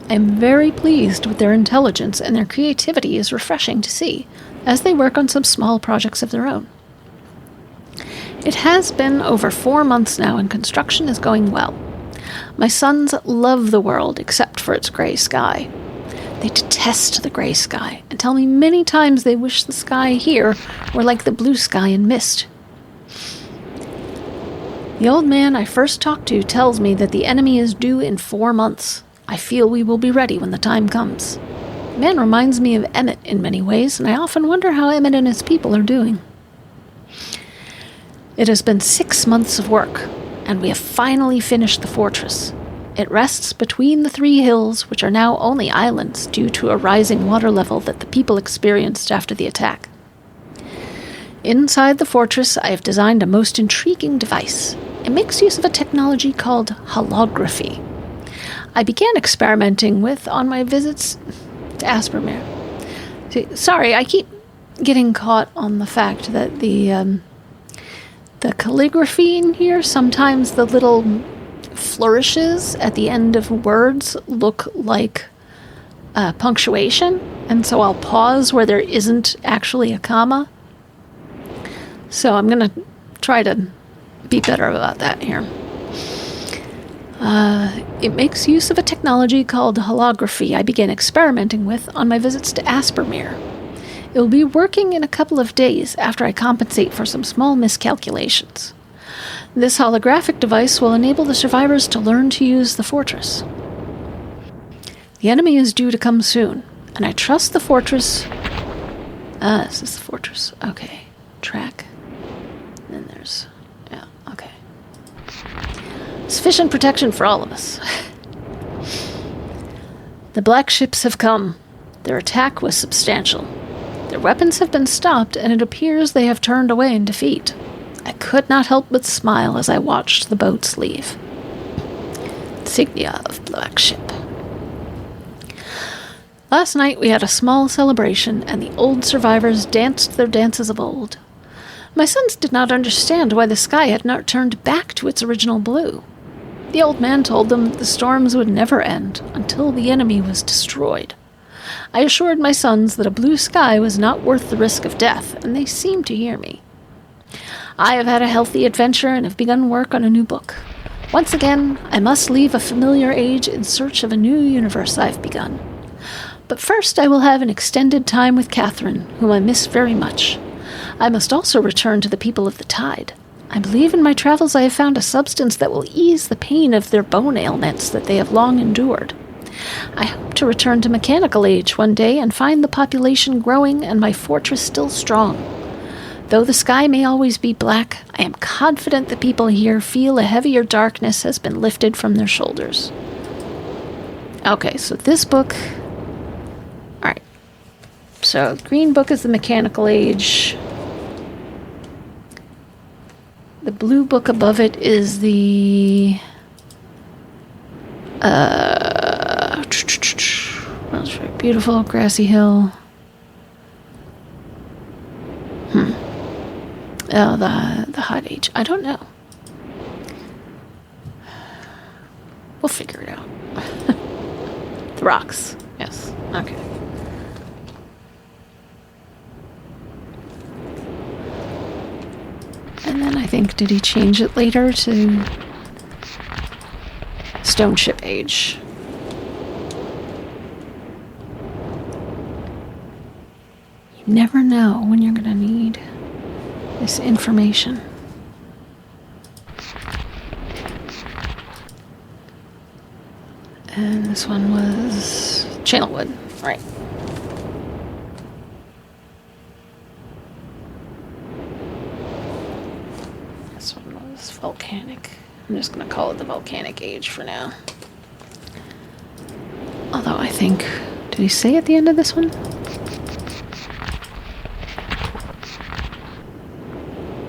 I am very pleased with their intelligence, and their creativity is refreshing to see, as they work on some small projects of their own. It has been over 4 months now, and construction is going well. My sons love the world except for its gray sky. They detest the gray sky, and tell me many times they wish the sky here were like the blue sky in Myst. The old man I first talked to tells me that the enemy is due in 4 months. I feel we will be ready when the time comes. The man reminds me of Emmett in many ways, and I often wonder how Emmett and his people are doing. It has been 6 months of work, and we have finally finished the fortress. It rests between the 3 hills, which are now only islands due to a rising water level that the people experienced after the attack. Inside the fortress, I have designed a most intriguing device. It makes use of a technology called holography. I began experimenting with on my visits to Aspermere. Sorry, I keep getting caught on the fact that the calligraphy in here, sometimes the little flourishes at the end of words look like punctuation, and so I'll pause where there isn't actually a comma. So I'm going to try to be better about that here. It makes use of a technology called holography I began experimenting with on my visits to Aspermere. It will be working in a couple of days after I compensate for some small miscalculations. This holographic device will enable the survivors to learn to use the fortress. The enemy is due to come soon, and I trust the fortress... this is the fortress. Okay. Track. Then there's... yeah, okay. Sufficient protection for all of us. The black ships have come. Their attack was substantial. Their weapons have been stopped, and it appears they have turned away in defeat. I could could not help but smile as I watched the boats leave. Insignia of Black Ship. Last night we had a small celebration, and the old survivors danced their dances of old. My sons did not understand why the sky had not turned back to its original blue. The old man told them the storms would never end until the enemy was destroyed. I assured my sons that a blue sky was not worth the risk of death, and they seemed to hear me. I have had a healthy adventure and have begun work on a new book. Once again, I must leave a familiar age in search of a new universe I've begun. But first I will have an extended time with Catherine, whom I miss very much. I must also return to the people of the tide. I believe in my travels I have found a substance that will ease the pain of their bone ailments that they have long endured. I hope to return to mechanical age one day and find the population growing and my fortress still strong. Though the sky may always be black, I am confident the people here feel a heavier darkness has been lifted from their shoulders. Okay, so this book... Alright. So, green book is the mechanical age. The blue book above it is the... That's very beautiful. Grassy Hill. Oh, the hot age. I don't know. We'll figure it out. The rocks. Yes. Okay. And then I think, did he change it later to Stone Ship Age? You never know when you're going to need this information. And this one was Channelwood, right? This one was Volcanic. I'm just going to call it the Volcanic Age for now. Although I think, did he say at the end of this one?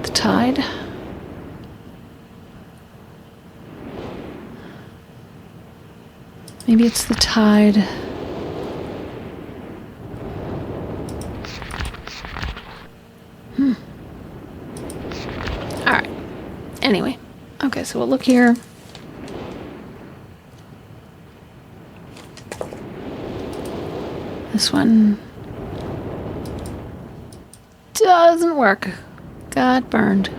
The Tide? Maybe it's the Tide. Alright. Anyway. Okay, so we'll look here. This one doesn't work. Got burned.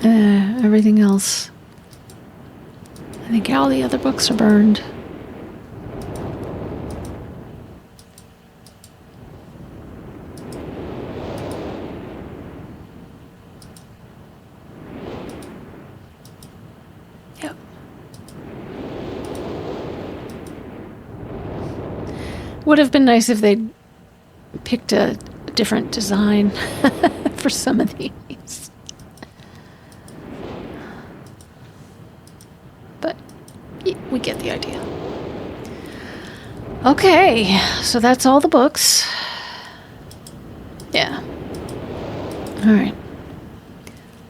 Everything else. I think all the other books are burned. Yep. Would have been nice if they'd picked a different design for some of these. We get the idea. Okay, so that's all the books. Yeah. Alright.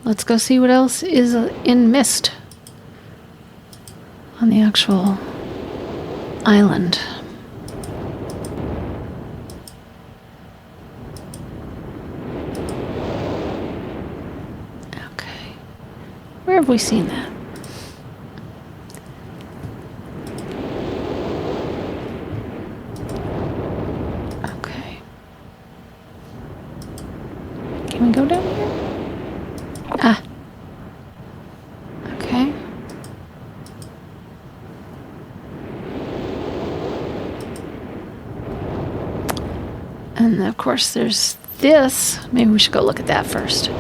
Let's go see what else is in Myst. On the actual island. Okay. Where have we seen that? Can we go down here? Ah. Okay. And of course there's this. Maybe we should go look at that first.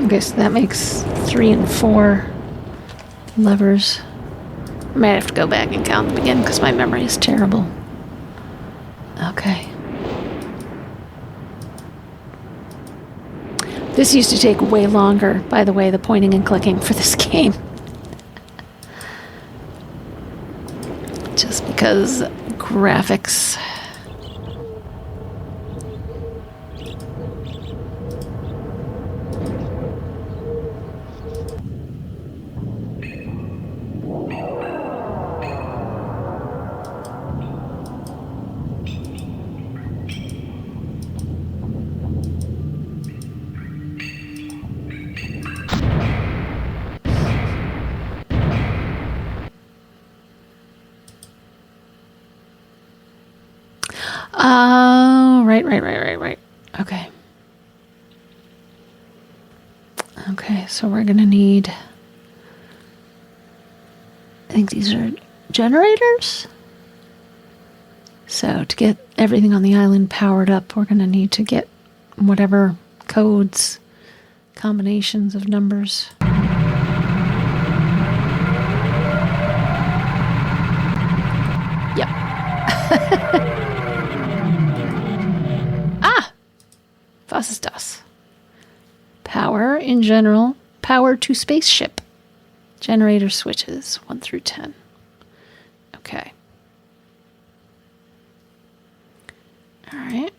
Okay, so that makes 3 and 4 levers. I might have to go back and count them again because my memory is terrible. Okay. This used to take way longer, by the way, the pointing and clicking for this game. just because graphics. Oh, right. Okay. Okay, so we're gonna need, I think these are generators. So to get everything on the island powered up, we're gonna need to get whatever codes, combinations of numbers. Yep. Was ist das? Power in general. Power to spaceship. Generator switches 1 through 10. Okay. All right.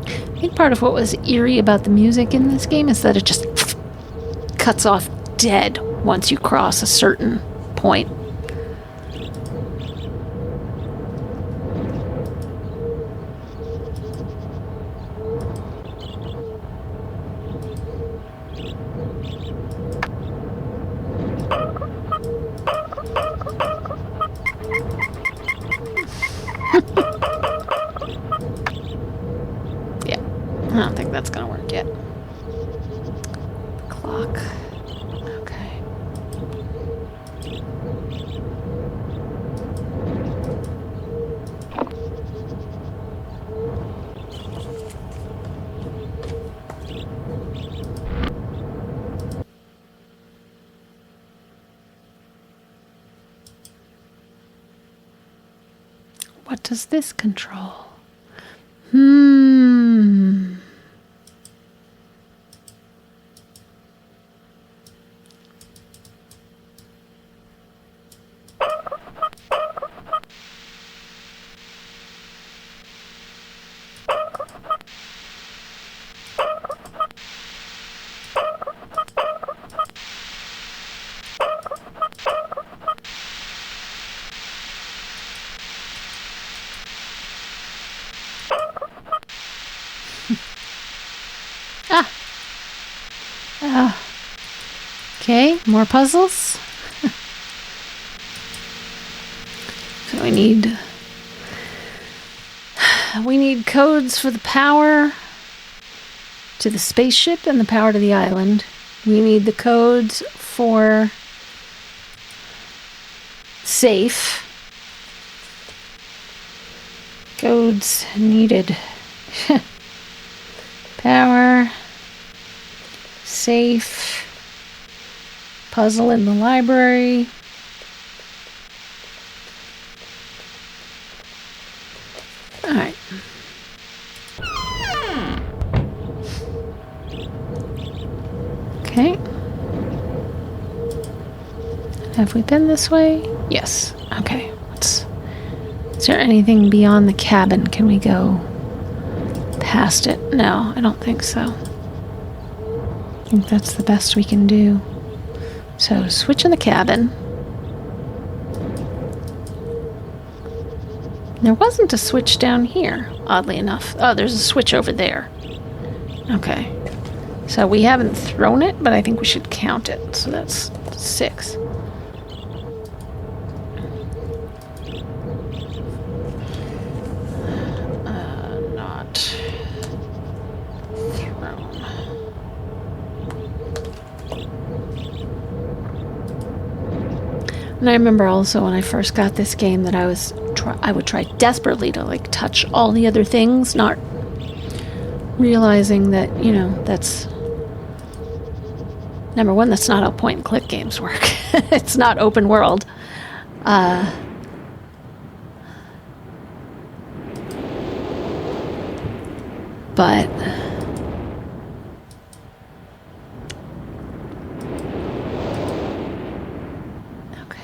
I think part of what was eerie about the music in this game is that it just cuts off dead once you cross a certain point. Yeah, I don't think that's gonna work yet. Clock. Okay. What does this control? Okay, more puzzles. So we need codes for the power to the spaceship and the power to the island. We need the codes for safe. Codes needed. Power, safe, puzzle in the library. All right. Okay. Have we been this way? Yes. Okay. Is there anything beyond the cabin? Can we go past it? No, I don't think so. I think that's the best we can do. So, switch in the cabin. There wasn't a switch down here, oddly enough. Oh, there's a switch over there. Okay. So we haven't thrown it, but I think we should count it. So that's 6. Not thrown. And I remember also when I first got this game that I would try desperately to like touch all the other things, not realizing that, you know, that's number one, that's not how point and click games work. It's not open world. But okay.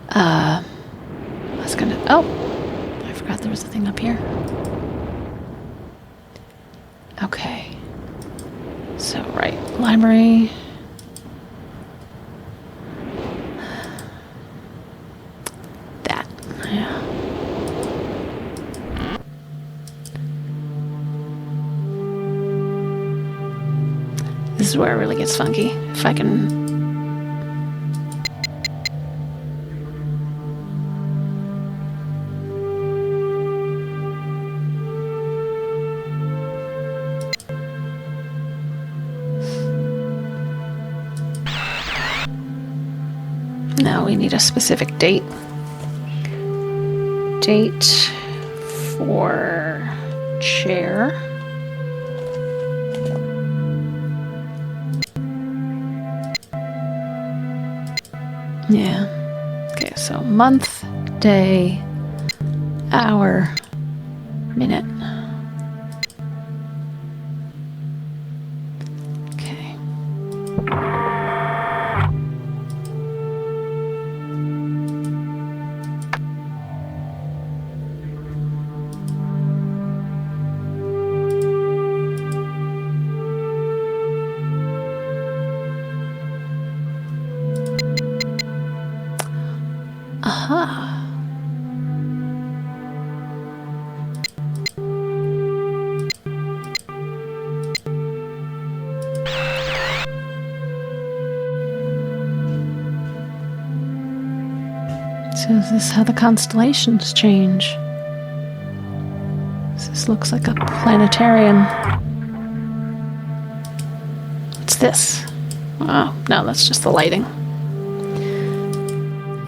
I was gonna. Oh, I forgot there was a thing up here. Okay. So right, library. That. Yeah. This is where it really gets funky. If I can... Now we need a specific date. Date for chair. Yeah. Okay, so month, day, hour, minute. Okay. Aha. So is this how the constellations change? This looks like a planetarium. What's this? Oh, no, that's just the lighting.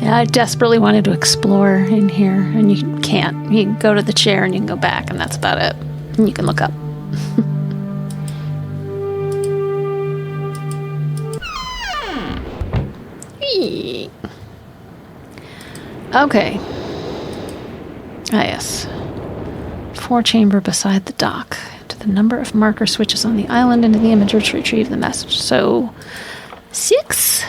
Yeah, I desperately wanted to explore in here, and you can't. You can go to the chair and you can go back, and that's about it. And you can look up. Okay. Ah, yes. 4-chamber beside the dock. To the number of marker switches on the island into the imager to retrieve the message. So, 6?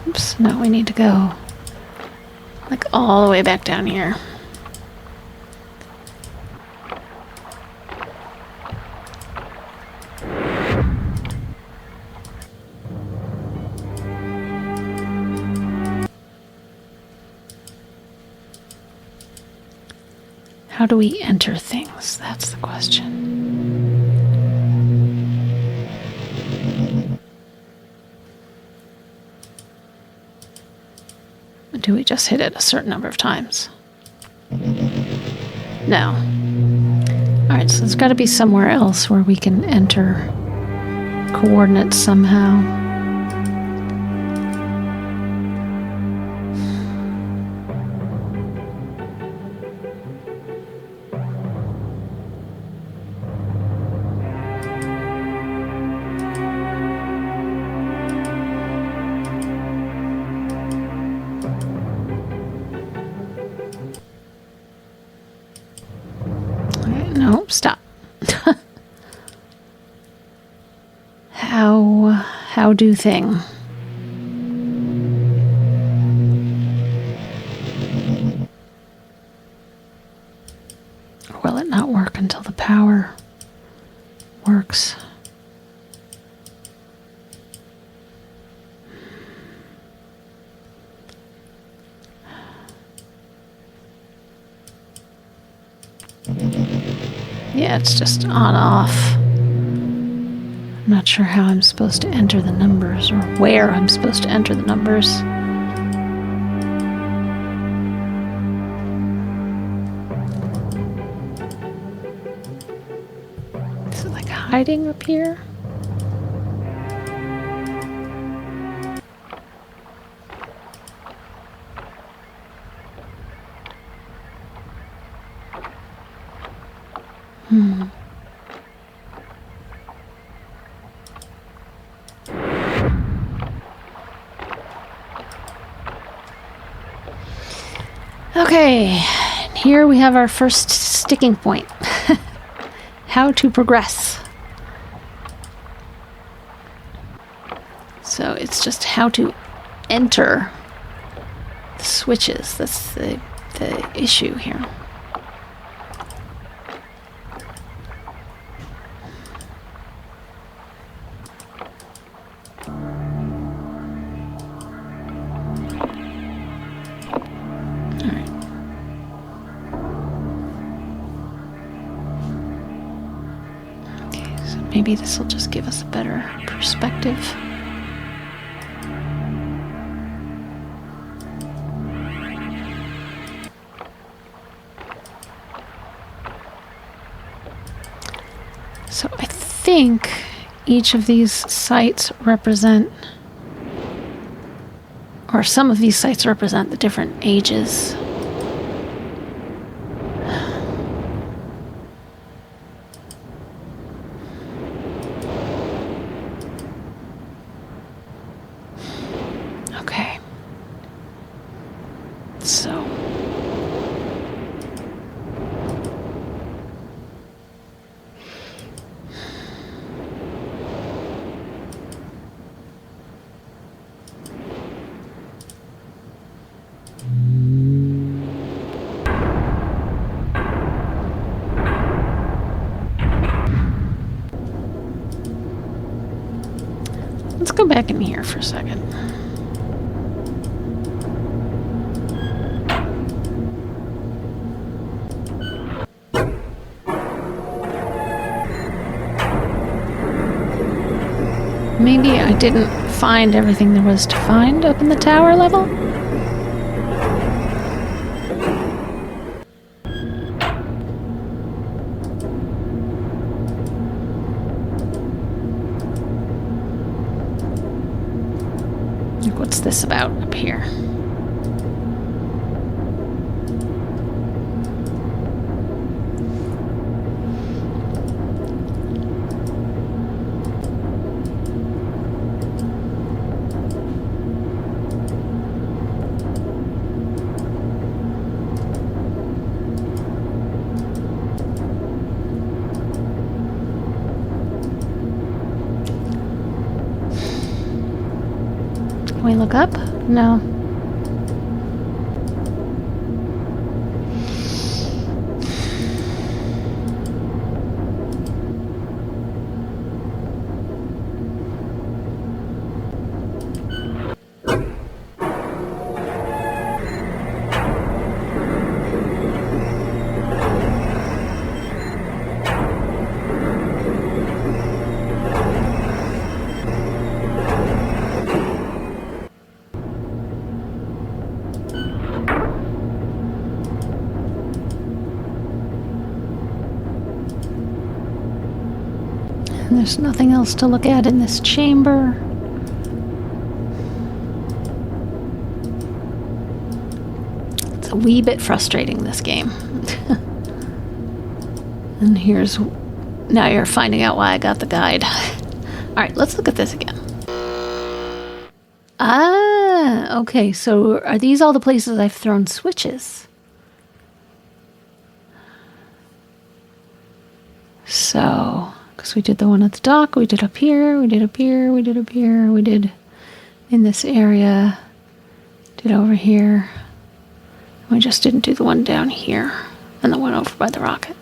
Oops, no, we need to go like all the way back down here. How do we enter things? That's the question. Do we just hit it a certain number of times? No. Alright, so there's got to be somewhere else where we can enter coordinates somehow. No, stop. How do thing? Or will it not work until the power works? Yeah, it's just on off. I'm not sure how I'm supposed to enter the numbers or where I'm supposed to enter the numbers. Is it like hiding up here? Okay, here we have our first sticking point. How to progress. So it's just how to enter the switches. That's the issue here. Maybe this will just give us a better perspective. So I think each of these sites represent, or some of these sites represent the different ages. Okay. So. Let's go back in here for a second. Maybe I didn't find everything there was to find up in the tower level? Like, what's this about up here? Can we look up? No. And there's nothing else to look at in this chamber. It's a wee bit frustrating, this game. And here's... Now you're finding out why I got the guide. Alright, let's look at this again. Ah, okay, so are these all the places I've thrown switches? So... Because we did the one at the dock, we did up here, we did up here, we did up here, we did in this area, did over here. We just didn't do the one down here and the one over by the rocket.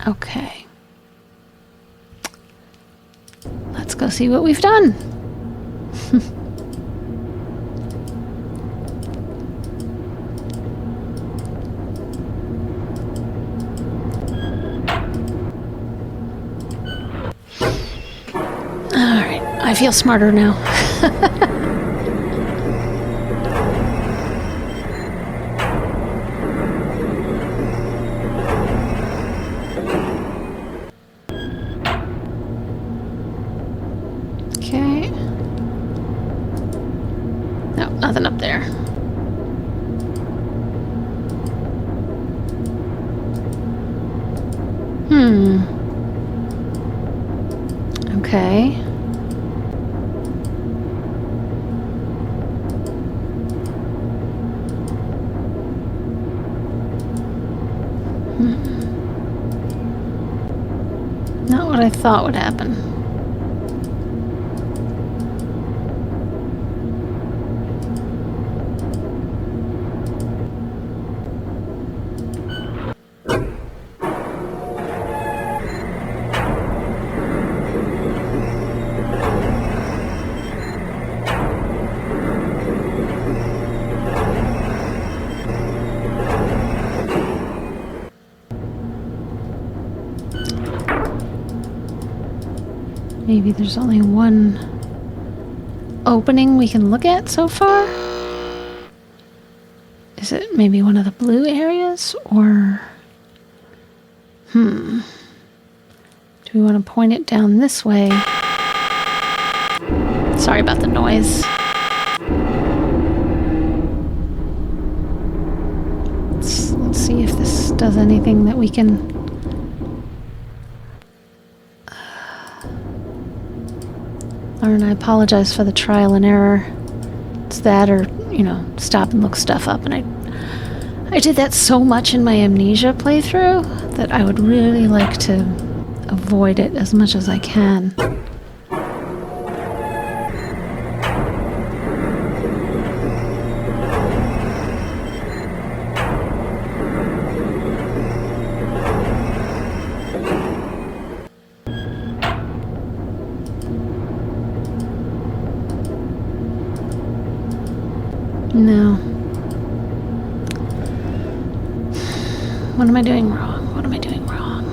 Okay. Let's go see what we've done. All right, I feel smarter now. Okay. No, nothing up there. Okay. Not what I thought would happen. Maybe there's only one opening we can look at so far? Is it maybe one of the blue areas? Or... Do we want to point it down this way? Sorry about the noise. Let's see if this does anything that we can... Lauren, I apologize for the trial and error. It's that or, stop and look stuff up. And I did that so much in my amnesia playthrough that I would really like to avoid it as much as I can. No. What am I doing wrong? What am I doing wrong?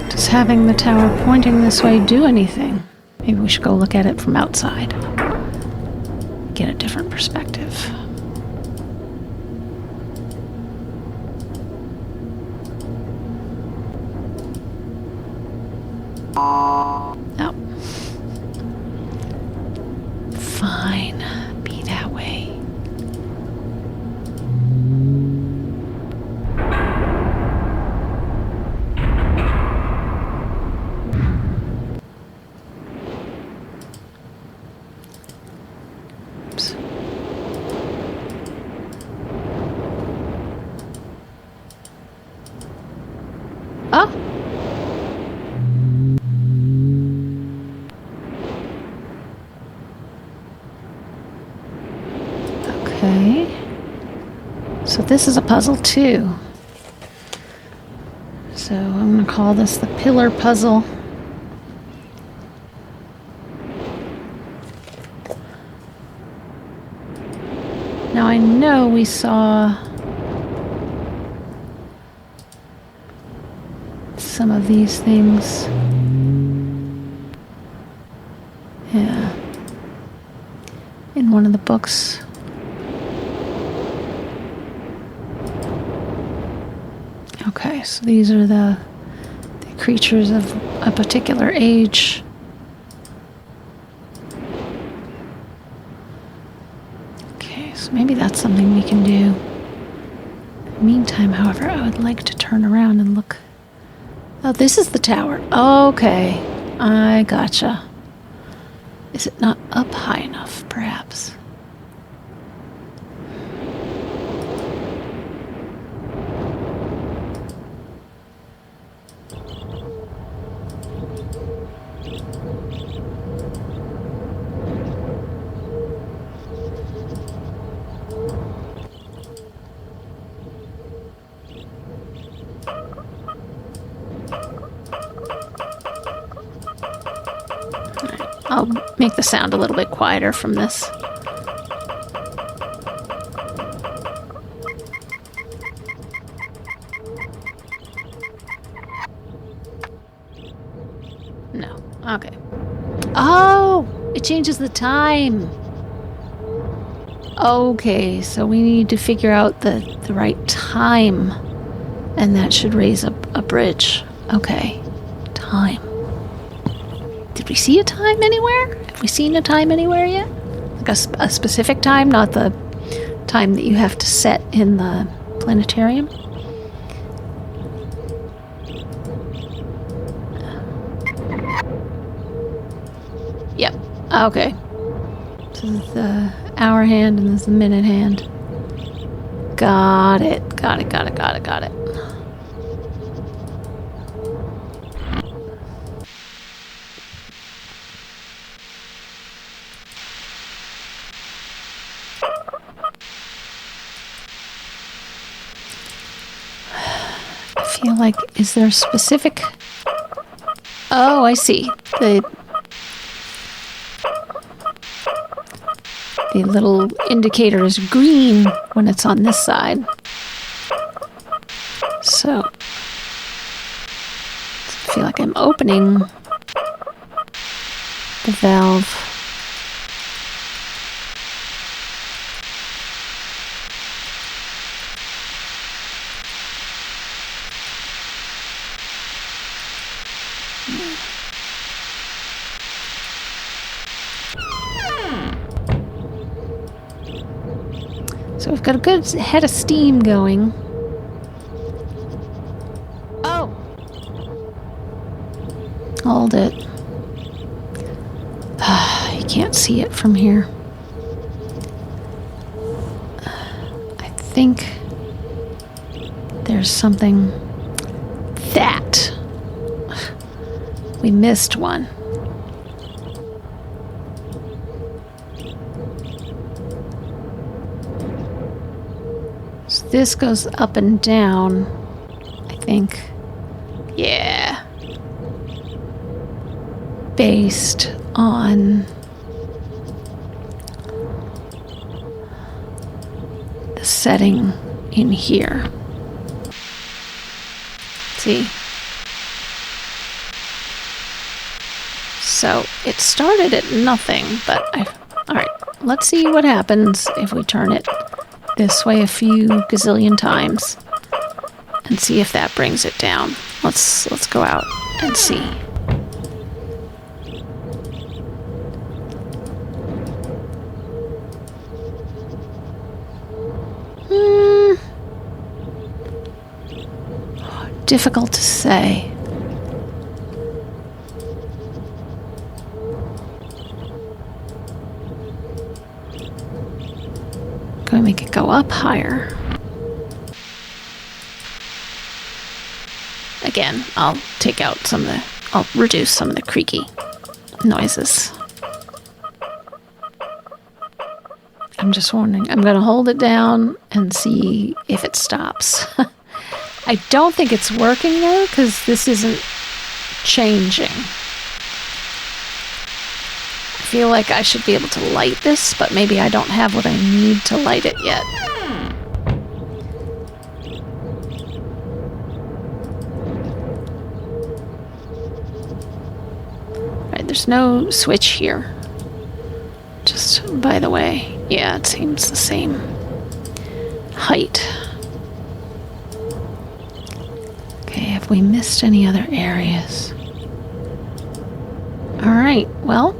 Does having the tower pointing this way do anything? Maybe we should go look at it from outside. Get a different perspective. Oh. Fine. Be that way. Oh. Okay. So this is a puzzle too. So I'm going to call this the pillar puzzle. Now I know we saw some of these things. Yeah. In one of the books. Okay, so these are the creatures of a particular age. Okay, so maybe that's something we can do. In the meantime, however, I would like to turn around and look. Oh, this is the tower. Okay, I gotcha. Is it not up high enough, perhaps? I'll make the sound a little bit quieter from this. No. Okay. Oh! It changes the time. Okay, so we need to figure out the right time And that should raise up a bridge. Okay. Time. Did we see a time anywhere? Have we seen a time anywhere yet? Like a specific time, not the time that you have to set in the planetarium? Yep. Okay. So there's the hour hand and there's the minute hand. Got it. Got it. I feel like, is there a specific... Oh, I see. The little indicator is green when it's on this side. So, I feel like I'm opening the valve. So we've got a good head of steam going. Oh! Hold it. You can't see it from here. I think there's something... That! We missed one. This goes up and down, I think. Yeah. Based on the setting in here. See? So it started at nothing, but alright, let's see what happens if we turn it this way a few gazillion times and see if that brings it down. Let's go out and see. Difficult to say. Going to make it go up higher. Again, I'll take out I'll reduce some of the creaky noises. I'm just wondering, I'm going to hold it down and see if it stops. I don't think it's working though, because this isn't changing. I feel like I should be able to light this, but maybe I don't have what I need to light it yet. Right, there's no switch here. Just by the way, yeah, it seems the same height. Okay, have we missed any other areas? Alright, well,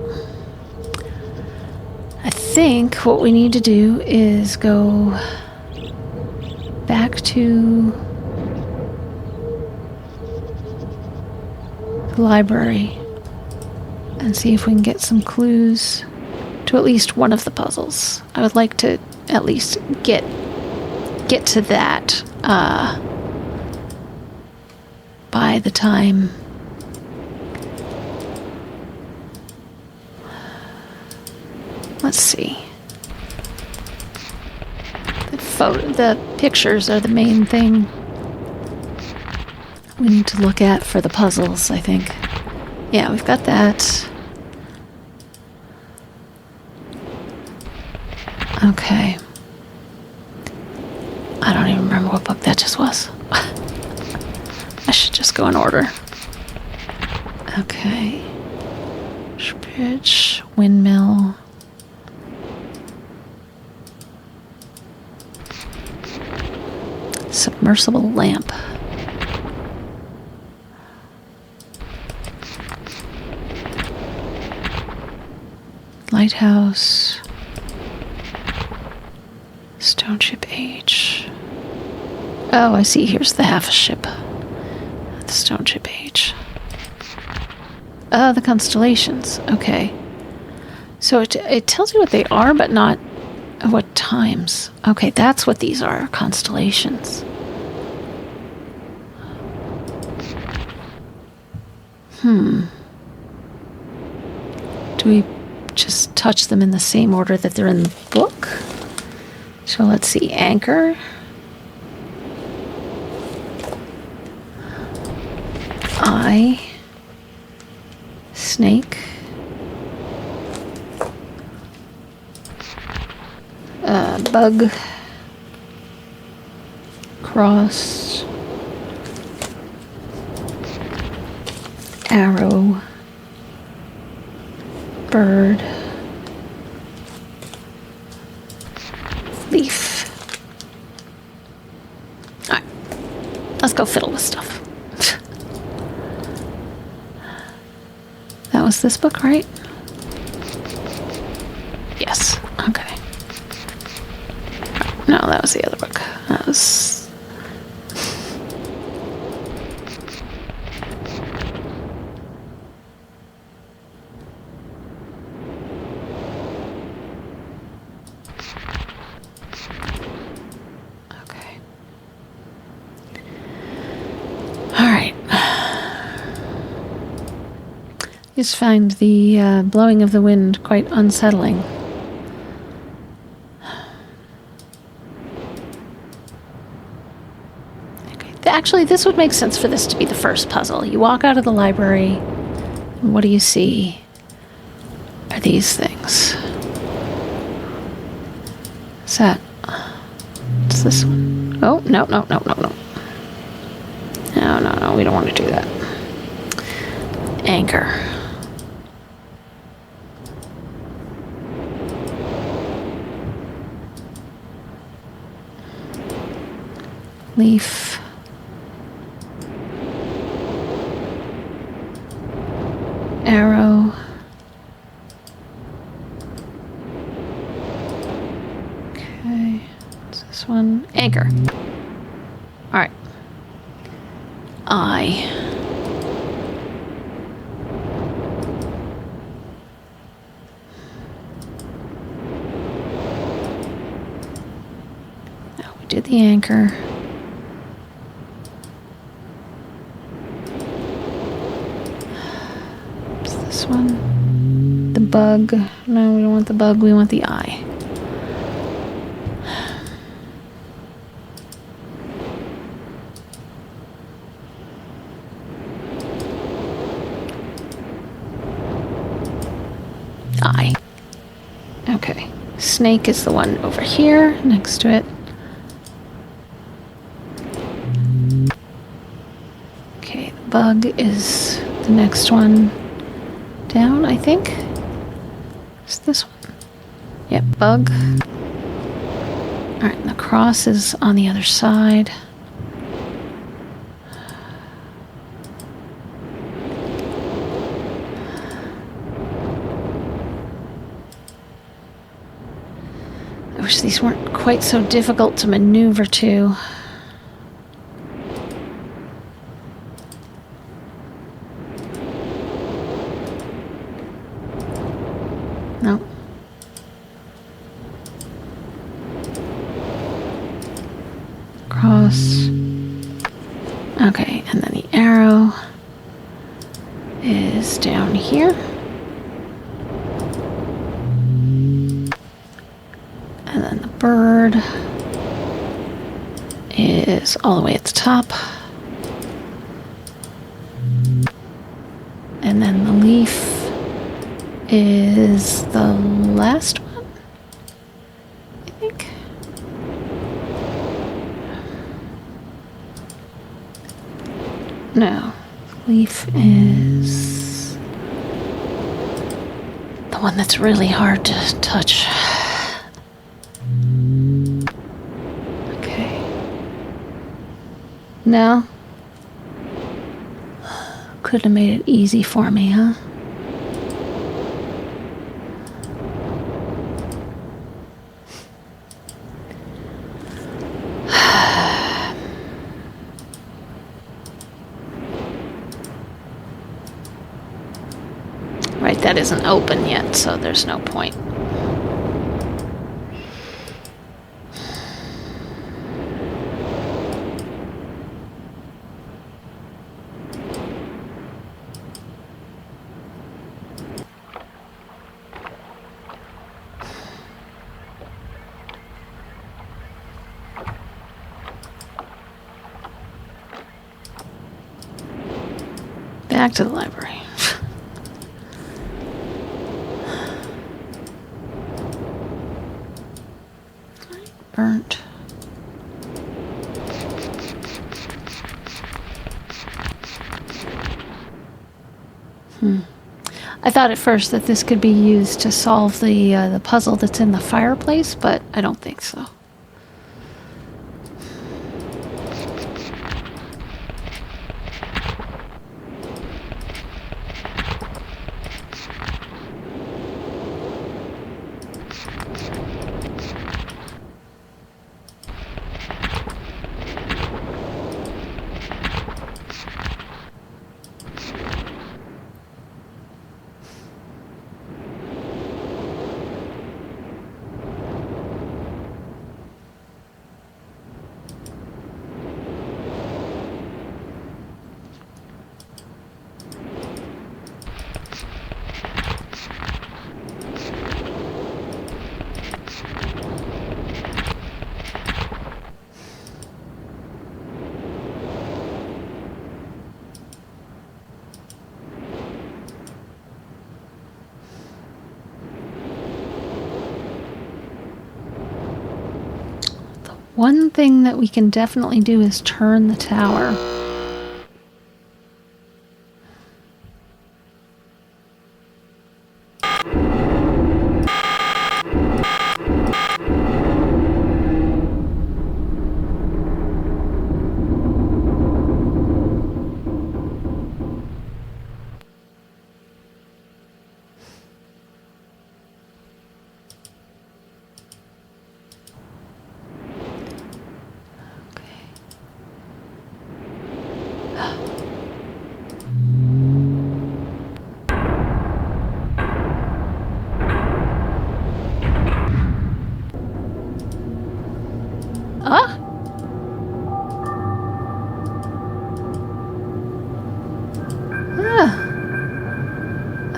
I think what we need to do is go back to the library and see if we can get some clues to at least one of the puzzles. I would like to at least get to that by the time let's see. The pictures are the main thing we need to look at for the puzzles, I think. Yeah, we've got that. Okay. I don't even remember what book that just was. I should just go in order. Okay. Bridge, windmill. Submersible lamp. Lighthouse. Stone ship age. Oh, I see. Here's the half a ship. The stone ship age. Oh, the constellations. Okay. So it tells you what they are, but not what times. Okay, that's what these are. Constellations. Do we just touch them in the same order that they're in the book? So let's see. Anchor. Eye. Snake. Bug. Cross. Arrow. Bird. Leaf. Alright. Let's go fiddle with stuff. That was this book, right? Yes. Okay. No, that was the other book. That was... Okay. Alright. Just find the blowing of the wind quite unsettling. Okay. Actually, this would make sense for this to be the first puzzle. You walk out of the library, and what do you see? Are these things. What's that? What's this one? Oh, no. No, we don't want to do that. Anchor. Leaf. Arrow. Okay. What's this one? Anchor. Alright. Eye. Now we did the anchor. One. The bug. No, we don't want the bug. We want the eye. Eye. Okay. Snake is the one over here next to it. Okay, the bug is the next one. Down, I think. Is this one? Yep, bug. Alright, and the cross is on the other side. I wish these weren't quite so difficult to maneuver to. No. Cross. Okay, and then the arrow is down here. And then the bird is all the way at the top. And then the leaf is the last one, I think. No, leaf is the one that's really hard to touch. Okay. No? Could have made it easy for me, huh? that isn't open yet, so there's no point. Back to the library. Burnt. I thought at first that this could be used to solve the puzzle that's in the fireplace, but I don't think so. One thing that we can definitely do is turn the tower.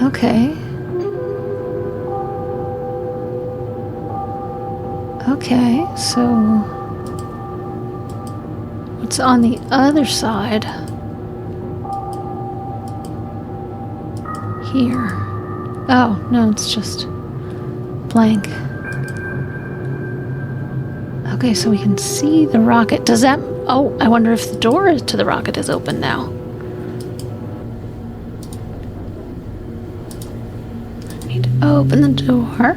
Okay. Okay, so what's on the other side? Here. Oh, no, it's just blank. Okay, so we can see the rocket. Does that... Oh, I wonder if the door to the rocket is open now. I need to open the door.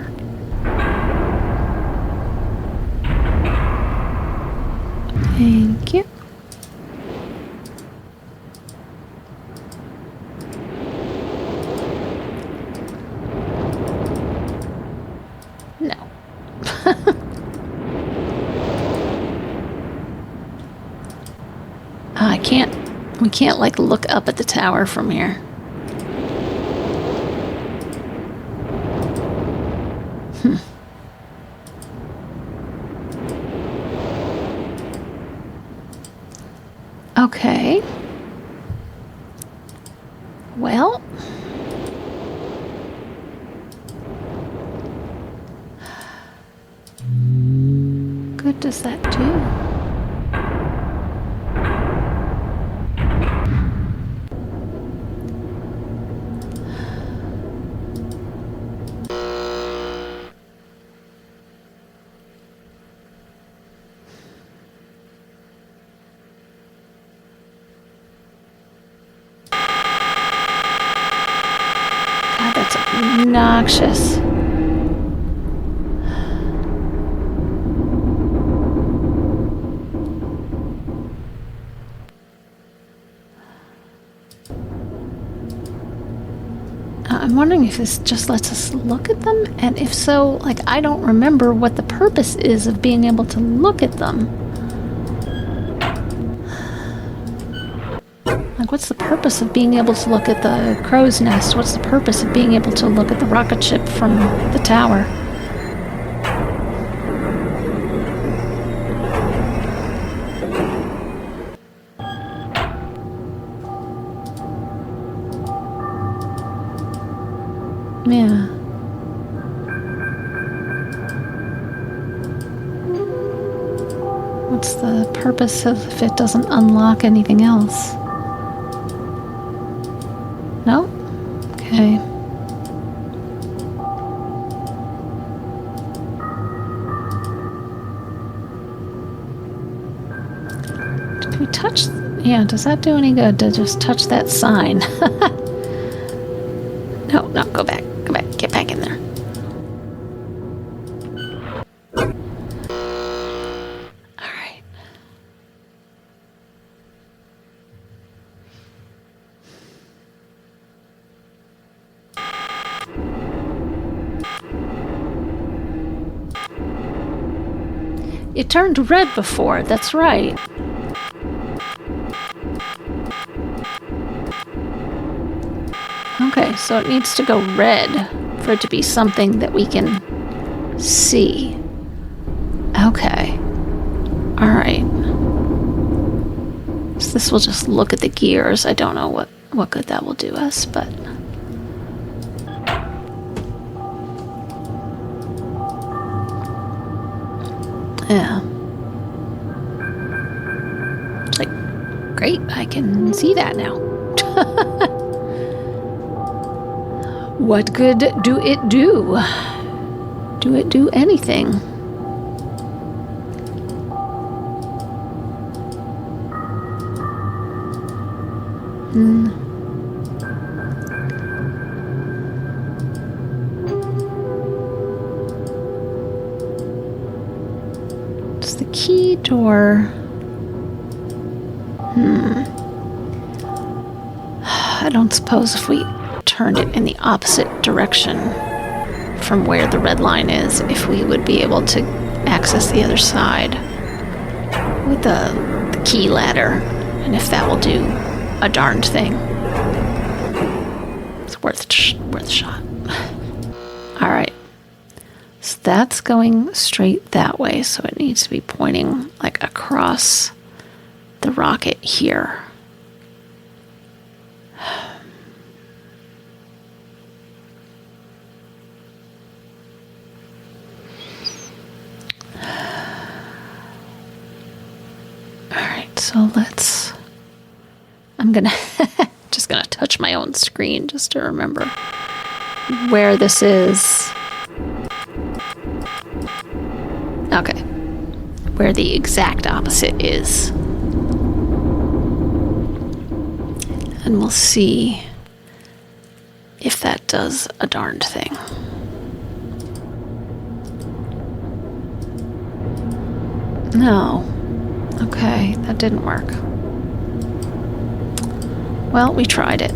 Thank you. No. I can't... We can't, like, look up at the tower from here. Okay. Well. Good does that do? That's obnoxious. I'm wondering if this just lets us look at them, and if so, like, I don't remember what the purpose is of being able to look at them. I Like, what's the purpose of being able to look at the crow's nest? What's the purpose of being able to look at the rocket ship from the tower? Yeah. What's the purpose of if it doesn't unlock anything else? No? Okay. Did we touch... Yeah, does that do any good to just touch that sign? No, go back. Go back. Get back in there. Alright. It turned red before, that's right. Okay, so it needs to go red for it to be something that we can see. Okay. Alright. So this will just look at the gears. I don't know what good that will do us, but... Yeah. It's like, great, I can see that now. What good do it do? Do it do anything? It's the key door. I don't suppose if we turned it in the opposite direction from where the red line is, if we would be able to access the other side with the key ladder, and if that will do a darned thing. It's worth a shot. Alright. So that's going straight that way, so it needs to be pointing like across the rocket here. Alright, so I'm gonna just gonna touch my own screen just to remember where this is. Okay, where the exact opposite is. And we'll see if that does a darned thing. No. Okay, that didn't work. Well, we tried it.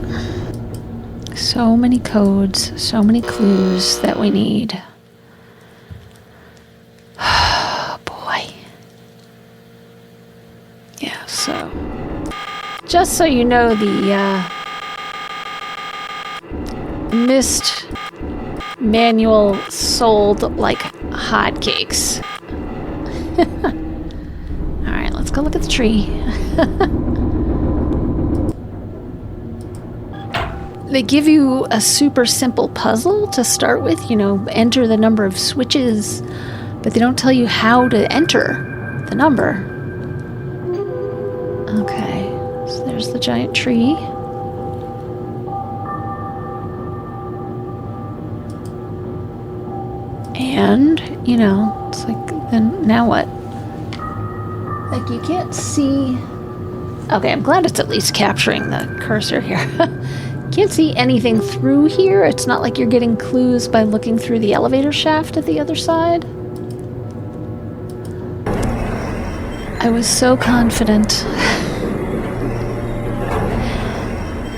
So many codes, so many clues that we need. Boy. Yeah, so... Just so you know, the Myst manual sold like hotcakes. Alright, let's go look at the tree. They give you a super simple puzzle to start with, enter the number of switches, but they don't tell you how to enter the number. Okay, so there's the giant tree. And, it's like, then now what? Like, you can't see... Okay, I'm glad it's at least capturing the cursor here. Can't see anything through here. It's not like you're getting clues by looking through the elevator shaft at the other side. I was so confident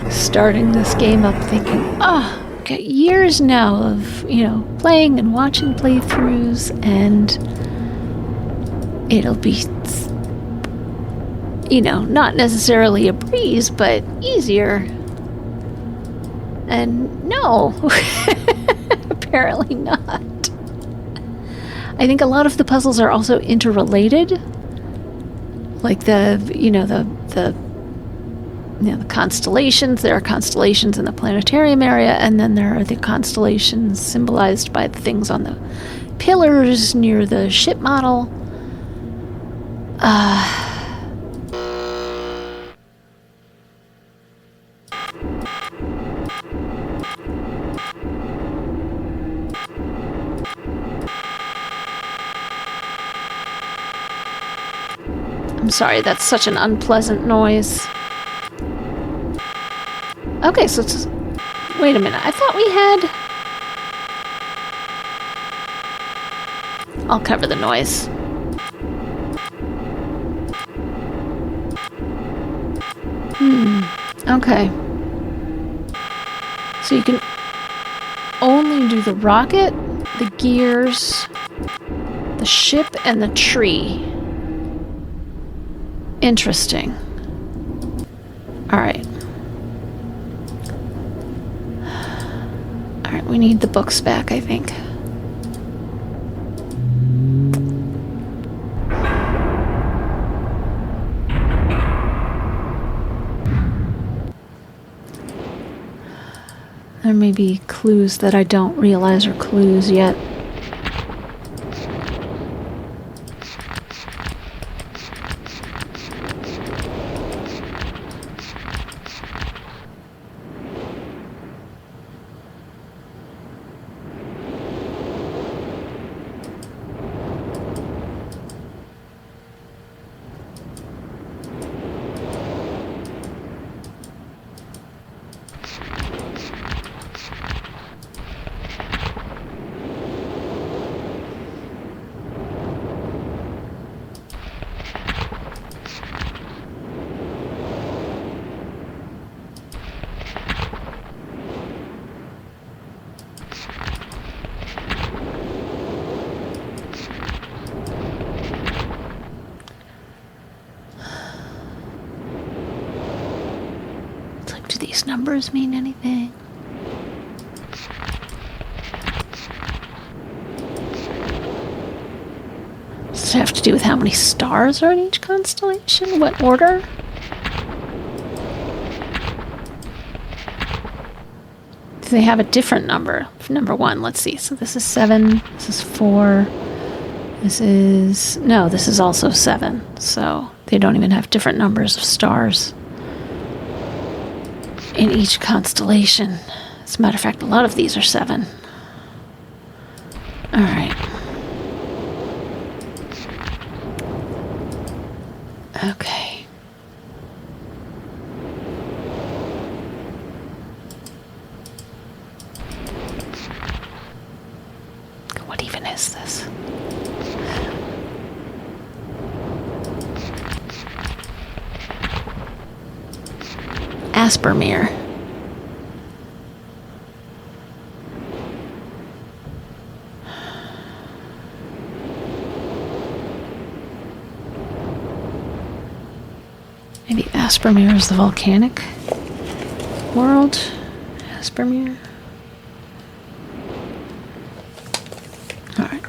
starting this game up thinking, I've got years now of, playing and watching playthroughs, and it'll be you know, not necessarily a breeze, but easier. And no, apparently not. I think a lot of the puzzles are also interrelated. Like the constellations. There are constellations in the planetarium area, and then there are the constellations symbolized by the things on the pillars near the ship model. I'm sorry, that's such an unpleasant noise. Okay, so it's... Wait a minute, I thought we had... I'll cover the noise. Okay. So you can only do the rocket, the gears, the ship, and the tree. Interesting. Alright. Alright, we need the books back, I think. There may be clues that I don't realize are clues yet. Do these numbers mean anything? Does it have to do with how many stars are in each constellation? What order? Do they have a different number? For number 1, let's see. So this is 7, this is 4, this is... No, this is also 7. So they don't even have different numbers of stars in each constellation. As a matter of fact, a lot of these are 7. Alright. Okay. What even is this? Aspermere. Maybe Aspermere is the volcanic world. Aspermere. Alright.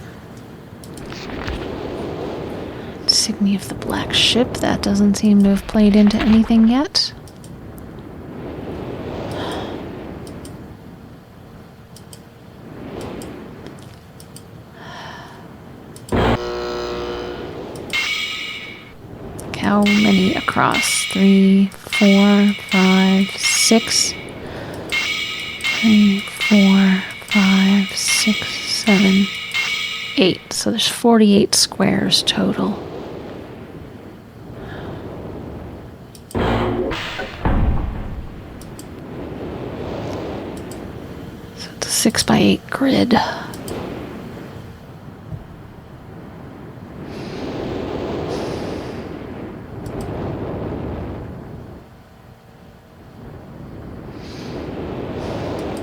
Insignia of the Black Ship. That doesn't seem to have played into anything yet. How many across? 3, 4, 5, 6. 3, 4, 5, 6, 7, 8. So there's 48 squares total. So it's a 6 by 8 grid.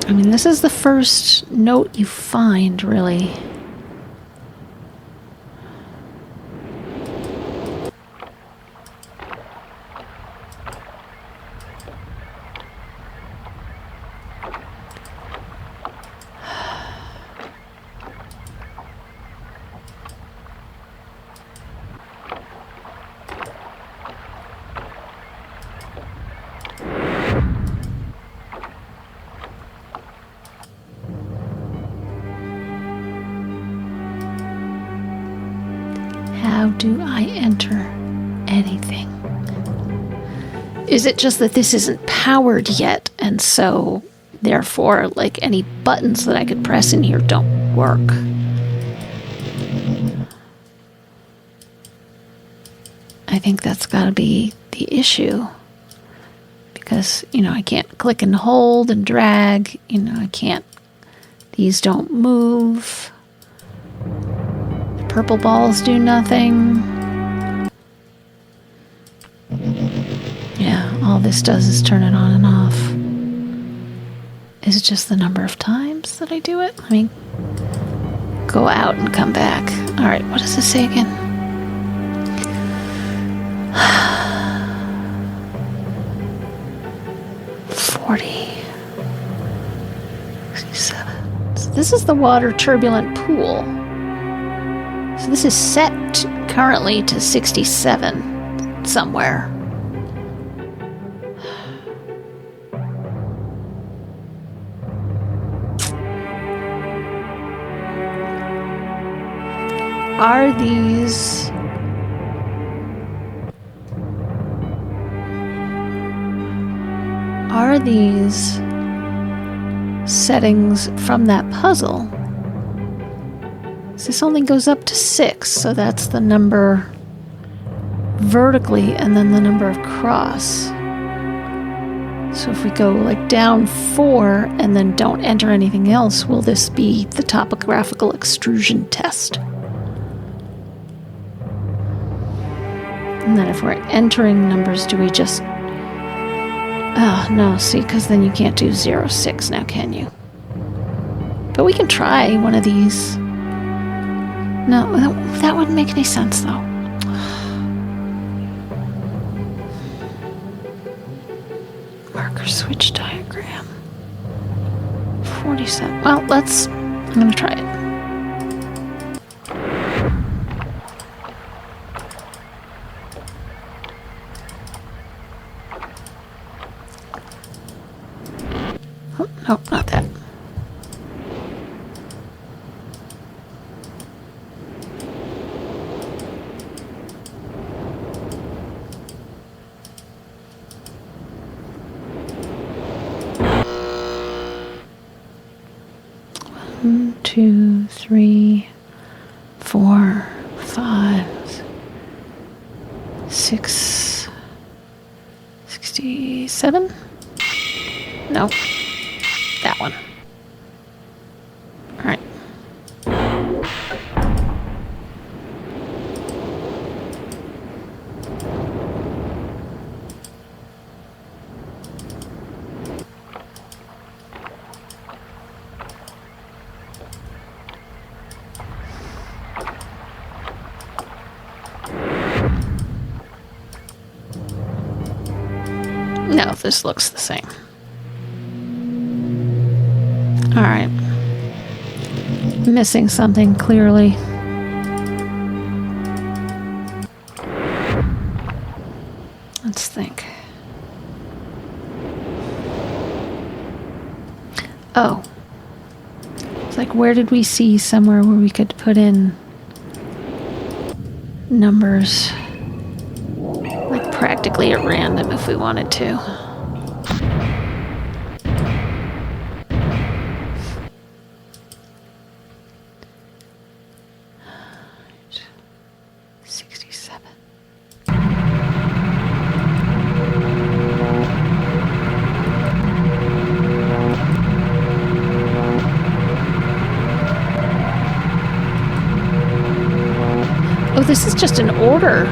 I mean, this is the first note you find, really. How do I enter anything? Is it just that this isn't powered yet, and so, therefore, like any buttons that I could press in here don't work? I think that's got to be the issue. Because, I can't click and hold and drag. I can't. These don't move. The purple balls do nothing. Yeah, all this does is turn it on and off. Is it just the number of times that I do it? Let me go out and come back. All right, what does this say again? 40. 67. So this is the water turbulent pool. So this is set currently to 67 somewhere. Are these settings from that puzzle? This only goes up to 6, so that's the number vertically and then the number across. So if we go like down 4 and then don't enter anything else, will this be the topographical extrusion test? And then if we're entering numbers, do we just... Oh, no, see, because then you can't do 0, 6 now, can you? But we can try one of these. No, that wouldn't make any sense, though. Marker switch diagram. 47. Well, I'm going to try it. Oh, not that. One, 2, 3, 4, 5, 6, 67? No. That one. All right. No, this looks the same. All right. Missing something clearly. Let's think. Oh. It's like, where did we see somewhere where we could put in numbers like practically at random if we wanted to? 67. Oh, this is just an order.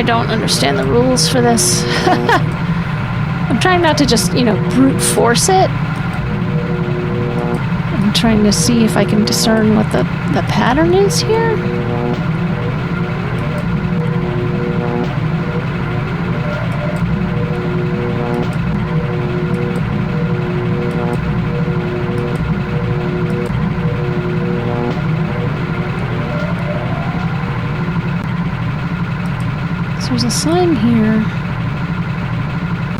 don't understand the rules for this. I'm trying not to just, brute force it. I'm trying to see if I can discern what the pattern is here. So there's a sign here.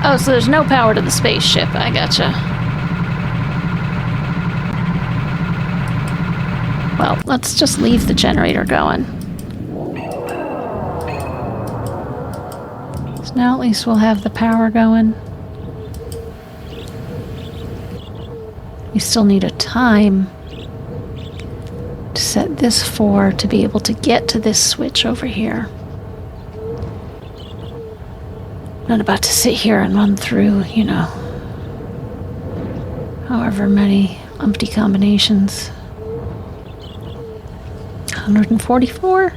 Oh, so there's no power to the spaceship. I gotcha. Well, let's just leave the generator going. So now at least we'll have the power going. We still need a time to set this for to be able to get to this switch over here. Not about to sit here and run through, however many umpty combinations. 144?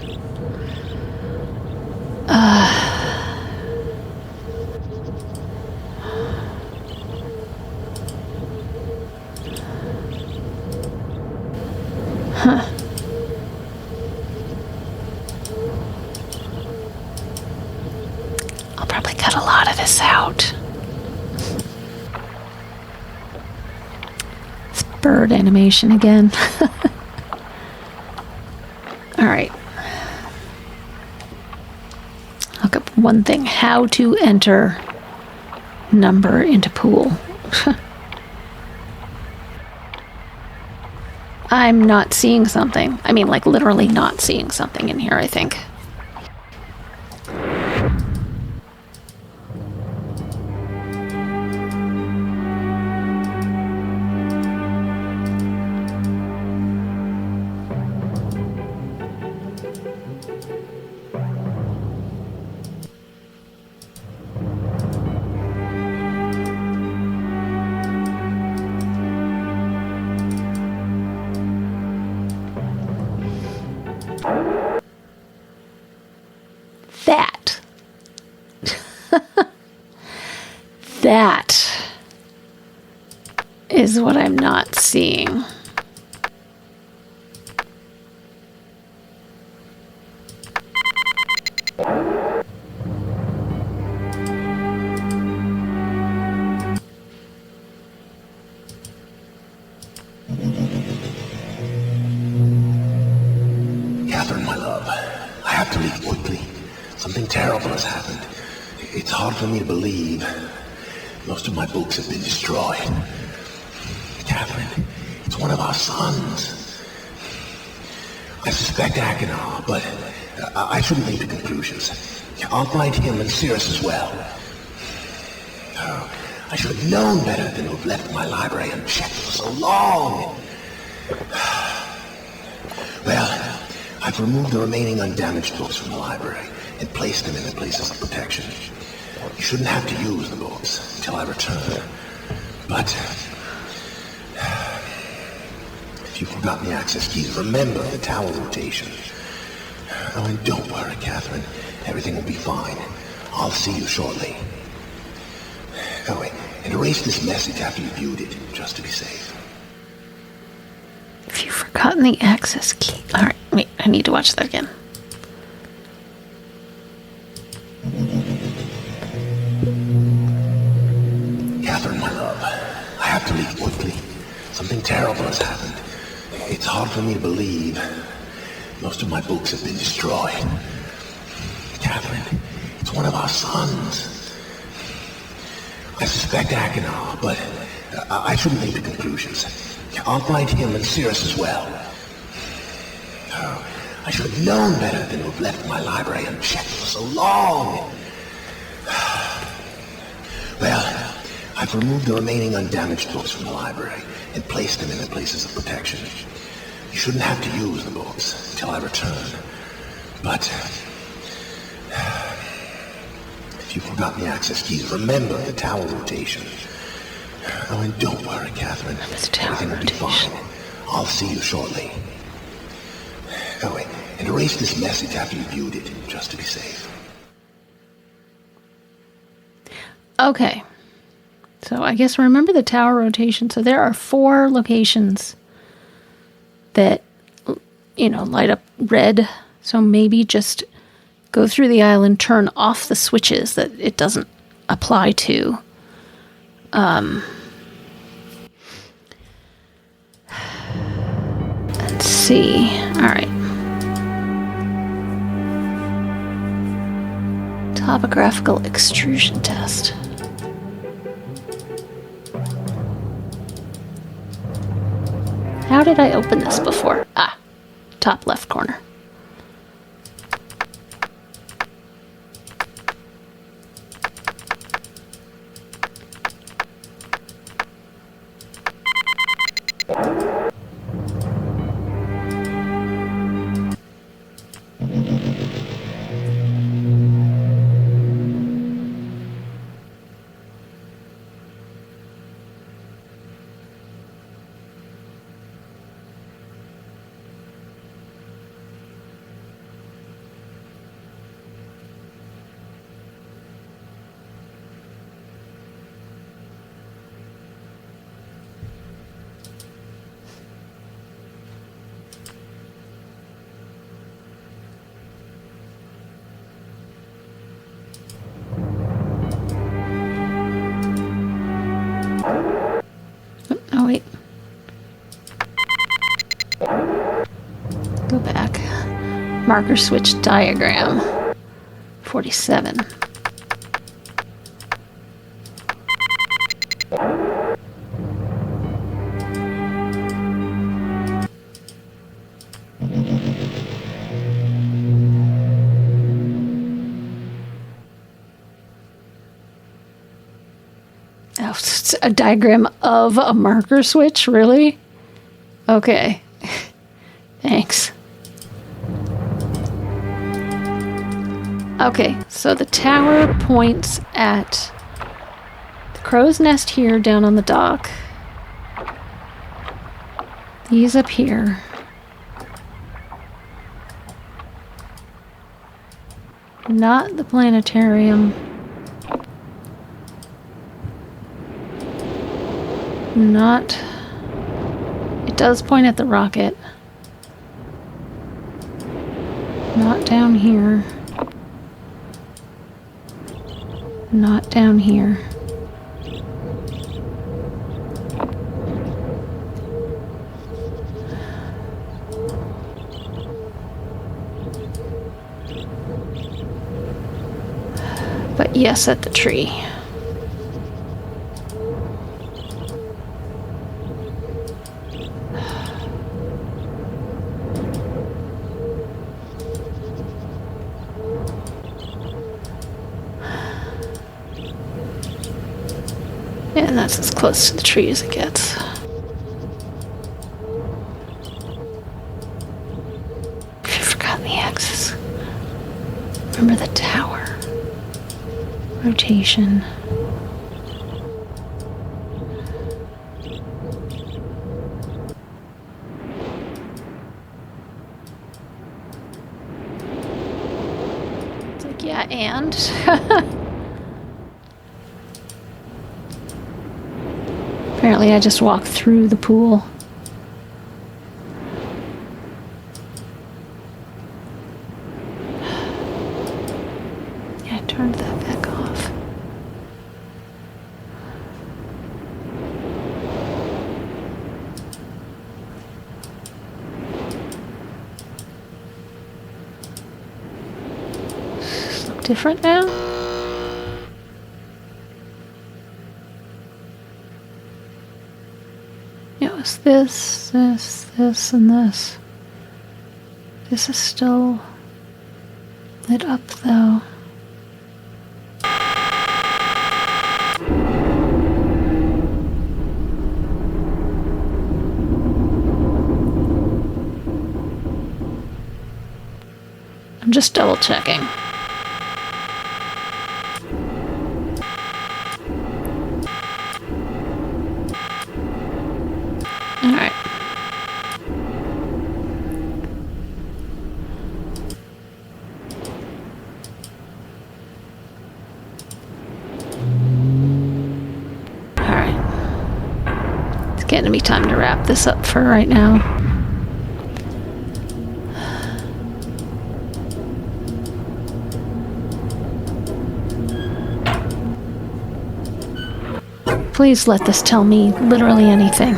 I'll probably cut a lot of this out. It's bird animation again. Alright. Look up one thing. How to enter number into pool. I'm not seeing something. I mean, like literally not seeing something in here, I think. That is what I'm not seeing. Catherine, my love, I have to leave quickly. Something terrible has happened. It's hard for me to believe. Most of my books have been destroyed. Catherine, it's one of our sons. I suspect Achenar, but I shouldn't leap to conclusions. I'll find him and Cirrus as well. Oh, I should have known better than to have left my library unchecked for so long. Well, I've removed the remaining undamaged books from the library and placed them in their places of protection. You shouldn't have to use the books until I return. But if you've forgotten the access keys, remember the tower rotation. Oh, and don't worry, Catherine. Everything will be fine. I'll see you shortly. Oh, wait, and erase this message after you viewed it, just to be safe. If you've forgotten the access key. Alright, wait, I need to watch that again. Catherine, my love, I have to leave quickly. Something terrible has happened. It's hard for me to believe. Most of my books have been destroyed. Catherine, it's one of our sons. I suspect Achenar, but I shouldn't leap to conclusions. I'll find him and Cirrus as well. Oh, I should have known better than to have left my library unchecked for so long. Well, I've removed the remaining undamaged books from the library and placed them in their places of protection. You shouldn't have to use the books until I return. But if you've forgotten the access keys, remember the tower rotation. Oh, and don't worry, Catherine. Everything will be fine. I'll see you shortly. Oh, wait, and erase this message after you viewed it, just to be safe. Okay. So I guess remember the tower rotation. So there are 4 locations that, light up red. So maybe just go through the island, turn off the switches that it doesn't apply to. Let's see. All right. Topographical extrusion test. How did I open this before? Top left corner. Oh, wait. Go back. Marker switch diagram. 47. Oh, it's a diagram of a marker switch? Really? Okay. Thanks. Okay, so the tower points at the crow's nest here down on the dock. These up here. Not the planetarium. Not... It does point at the rocket. Not down here. Not down here. But yes, at the tree. And that's as close to the tree as it gets. I've forgotten the axis. Remember the tower. Rotation. It's like, yeah, and... Apparently I just walked through the pool. Yeah, I turned that back off. Does this look different now? It was this, and this. This is still lit up, though. I'm just double checking. Alright. getting to be time to wrap this up for right now. Please let this tell me literally anything.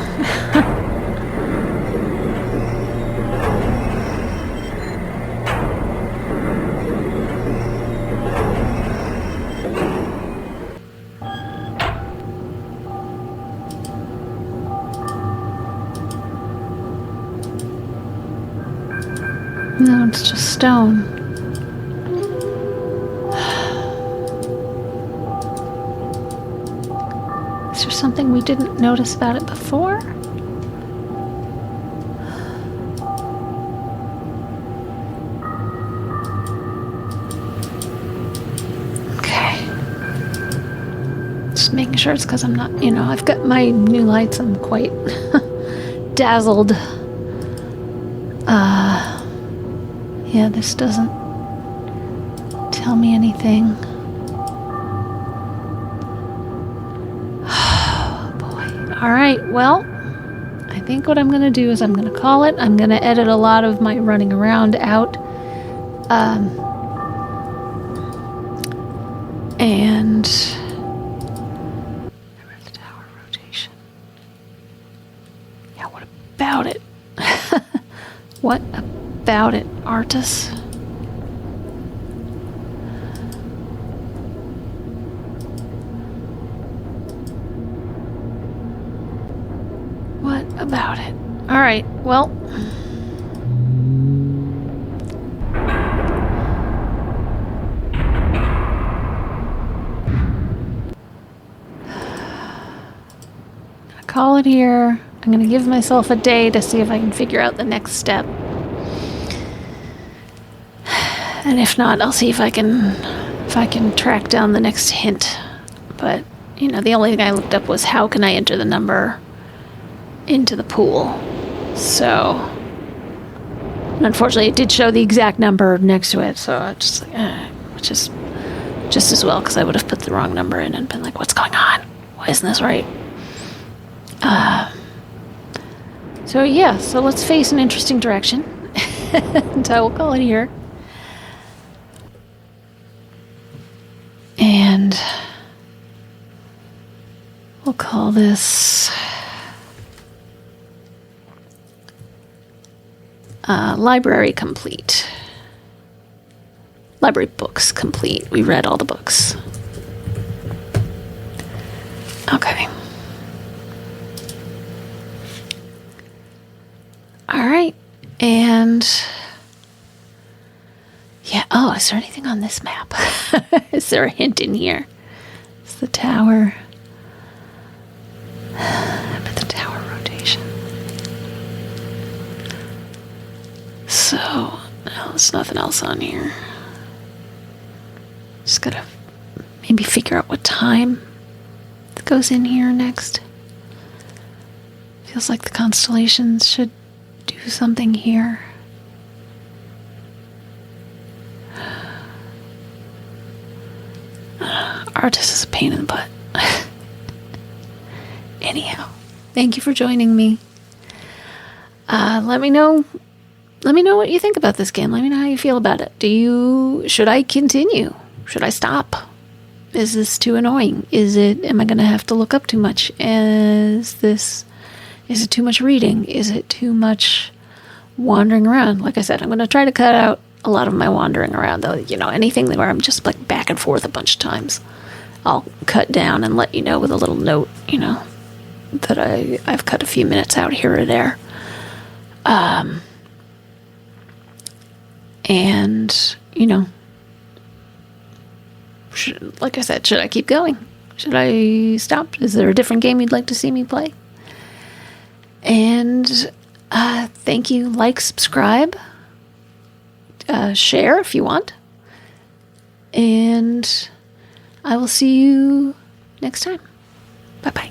No, it's just stone. Is there something we didn't notice about it before? Okay. Just making sure it's because I'm not, I've got my new lights. I'm quite dazzled. Yeah, this doesn't tell me anything. Oh, boy. All right, well, I think what I'm going to do is I'm going to call it. I'm going to edit a lot of my running around out. And the tower rotation. Yeah, what about it? What about it, Artis? What about it? All right, well. I'll call it here. I'm going to give myself a day to see if I can figure out the next step. And if not, I'll see if I can track down the next hint. But, the only thing I looked up was how can I enter the number into the pool. So, unfortunately, it did show the exact number next to it. So I just which is just as well because I would have put the wrong number in and been like, what's going on? Why isn't this right? So yeah, so let's face an interesting direction. And I will call it here. And we'll call this library complete. Library books complete. We read all the books. Okay. All right. And yeah. Oh, is there anything on this map? Is there a hint in here? It's the tower. But the tower rotation. So, no, there's nothing else on here. Just gotta maybe figure out what time that goes in here next. Feels like the constellations should do something here. Artis is a pain in the butt. Anyhow, thank you for joining me. Let me know what you think about this game. Let me know how you feel about it. Should I continue? Should I stop? Is this too annoying? Am I going to have to look up too much? Is it too much reading? Is it too much wandering around? Like I said, I'm going to try to cut out a lot of my wandering around, though. Anything where I'm just like back and forth a bunch of times, I'll cut down and let you know with a little note, that I've cut a few minutes out here or there. And, like I said, should I keep going? Should I stop? Is there a different game you'd like to see me play? And thank you. Like, subscribe, share if you want. And I will see you next time. Bye-bye.